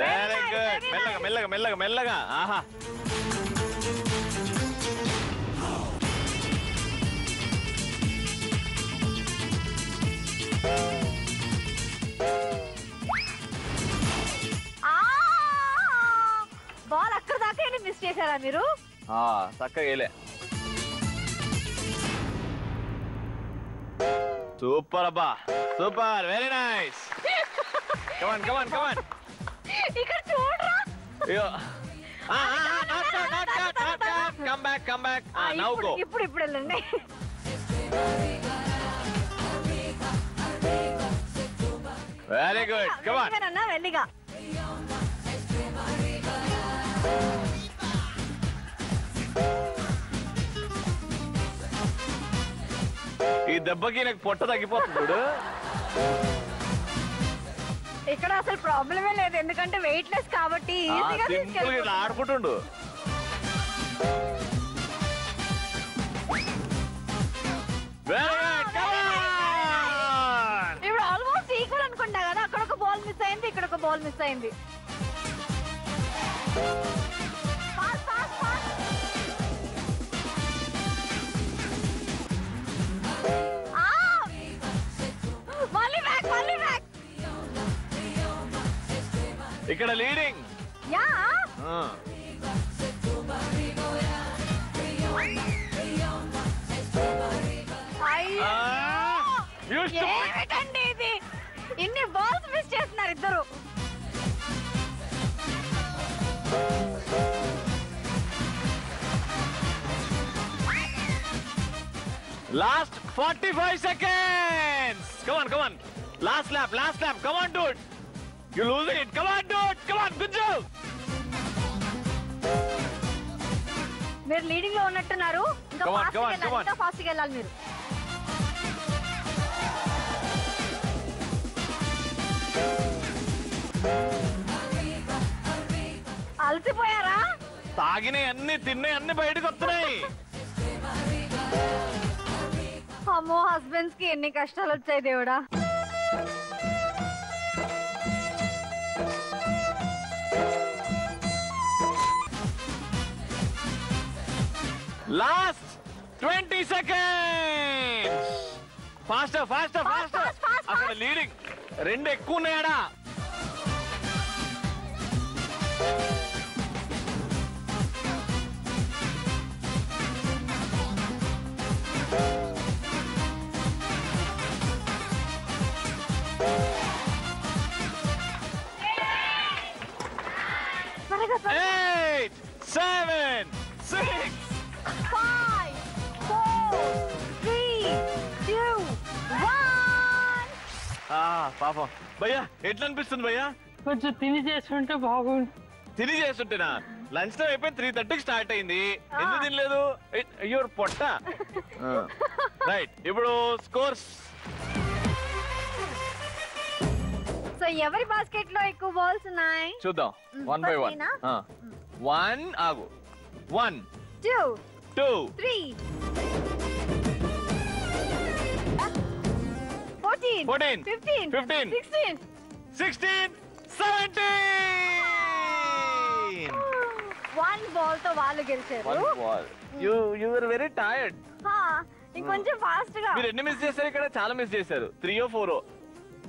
Very good. మెల్లగా మెల్లగా మెల్లగా మెల్లగా. ఆహా, బాల్ అక్కడ దాకా మిస్ చేశారా మీరు? చక్కగా వేలే. సూపర్ అబ్బా, సూపర్, వెరీ నైస్. కమాన్ కమాన్ కమాన్. ఇక్కడ చూడరా. అయ్యో, come back come back. Now go. ఇప్పుడు వెళ్ళండి. వెరీ గుడ్, కమాన్. అన్నా వెళ్ళిగా. ఈ దెబ్బకి నాకు పొట్ట తగ్గిపోతుంది. ఇక్కడ అసలు ప్రాబ్లమే లేదు, ఎందుకంటే వెయిట్ లెస్ కాబట్టి ఇట్లా ఆడుకుంటుండు. ఇప్పుడు ఆల్మోస్ట్ ఈక్వల్ అనుకుంటా కదా. అక్కడ ఒక బాల్ మిస్ అయింది, ఇక్కడ ఒక బాల్ మిస్ అయింది. ఇక్కడ లీడింగ్. యా, ఏమిటండి ఇది, ఇన్ని బాల్స్ మిస్ చేస్తున్నారు ఇద్దరు. Last 45 seconds. Come on, come on. Last lap, last lap. Come on, dude. You're losing it. Come on, dude. Come on, good job. మీరు లీడింగ్ లో ఉన్నట్టున్నారు. ఇంకా ఫాస్ట్ గా వెళ్ళాలి మీరు. అలసిపోయారా? తాగినాయి అన్ని, తిన్నాయి అన్ని బయటకు వస్తున్నాయి. అమ్మో, హస్బెండ్స్ కి ఎన్ని కష్టాలు వచ్చాయి దేవుడా. Last 20 seconds. Faster faster faster. అక్కడ లీడింగ్ 2 ఎక్కువ ఉన్నాయడా. త్వరగా 8, 7, 6. 5, 4, 3, 2, 1. పాపం భయ్యా ఎట్లా అనిపిస్తుంది భయ్యా? కొంచెం తిని చేస్తుంటే బాగుంది. తిని చేస్తుంటేనా? లంచ్ టైం అయిపోయి 3:30కి స్టార్ట్ అయింది. ఎందుకు తినలేదు? అయ్యో పొట్ట. రైట్, ఇప్పుడు స్కోర్స్. సో ఎవరి బాస్కెట్ లో ఎక్కువ బాల్స్ ఉన్నాయి చూద్దాం. 1 by 1. 1 ఆగు. 1 2 2 3 14 14 15 15 16 16 17. 1 బాల్ తో వాళ్ళు గెలిచారు. One ball. You were very tired. ఇంకొంచెం ఫాస్ట్ గా. మీరు ఎన్ని మిస్ చేశారు? ఇక్కడ చాలా మిస్ చేశారు. 3 or 4.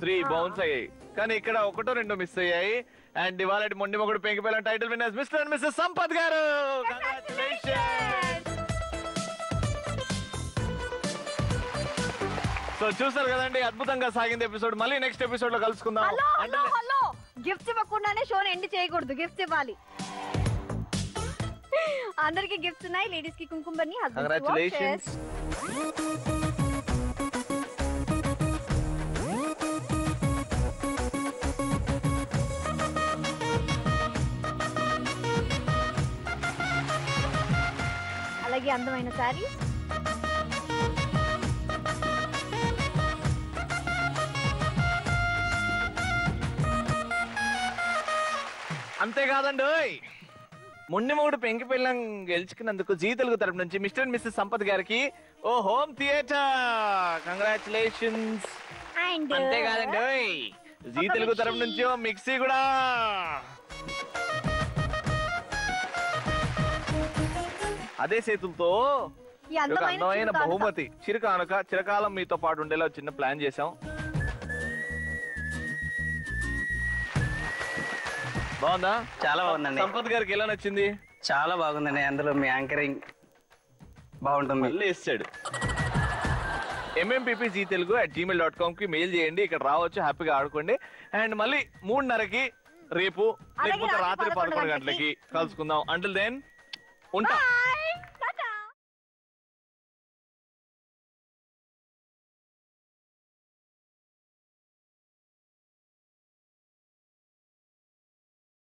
3 బౌన్స్ అయ్యాయి, కానీ ఇక్కడ 1 or 2 మిస్ అయ్యాయి. అండ్ ఇవాళ మొండి మొగుడు పెంకిపోయిన title winners mister and missus Sampath గారు. సో చూసారు కదండి, అద్భుతంగా సాగింది ఎపిసోడ్. మళ్ళీ నెక్స్ట్ ఎపిసోడ్ లో కలుసుకుందాం. హలో గిఫ్ట్స్ ఇవ్వకుండానే షోని ఎండ్ చేయకూడదు, గిఫ్ట్స్ ఇవ్వాలి. అందరికి గిఫ్ట్స్ ఉన్నాయి. లేడీస్ కి కుంకుమ బన్ని, హస్బెండ్స్ కి కంగ్రాచులేషన్స్. అలాగే అందమైన సారీ. అంతేకాదండి, మొండి మొగుడు పెంకి పిల్లం గెలుచుకున్నందుకు జీ తెలుగు తరపు నుంచి మిస్టర్ అండ్ మిస్సెస్ సంపత్ గారికి ఓ హోమ్ థియేటర్. కంగ్రాచులేషన్స్. అండ్ అంతేకాదండి, జీ తెలుగు తరపు నుంచి ఓ మిక్సీ కూడా. అదే చేతులతో ఈ ఒక అందమైన అందమైన చిరుకానుక. బహుమతి చిరుకానుక చిరకాలం మీతో పాటు ఉండేలా చిన్న ప్లాన్ చేశాం. బాగుందా? చాలా బాగుందండి. సంపత్ గారికి ఎలా నచ్చింది? చాలా బాగుందండి. అందులో మీ యాంకరింగ్ బాగుంటుంది. మళ్ళీ ఇస్తాడు. mmppztelugu@gmail.com కి మెయిల్ చేయండి. ఇక్కడ రావచ్చు, హ్యాపీగా ఆడుకోండి. అండ్ మళ్ళీ 3:30కి రేపు, అలాగే లేకపోతే రాత్రి రాత్రి 11 11 గంటలకి కలుసుకుందాం. అంటిల్ దెన్ ఉంటా. Bye.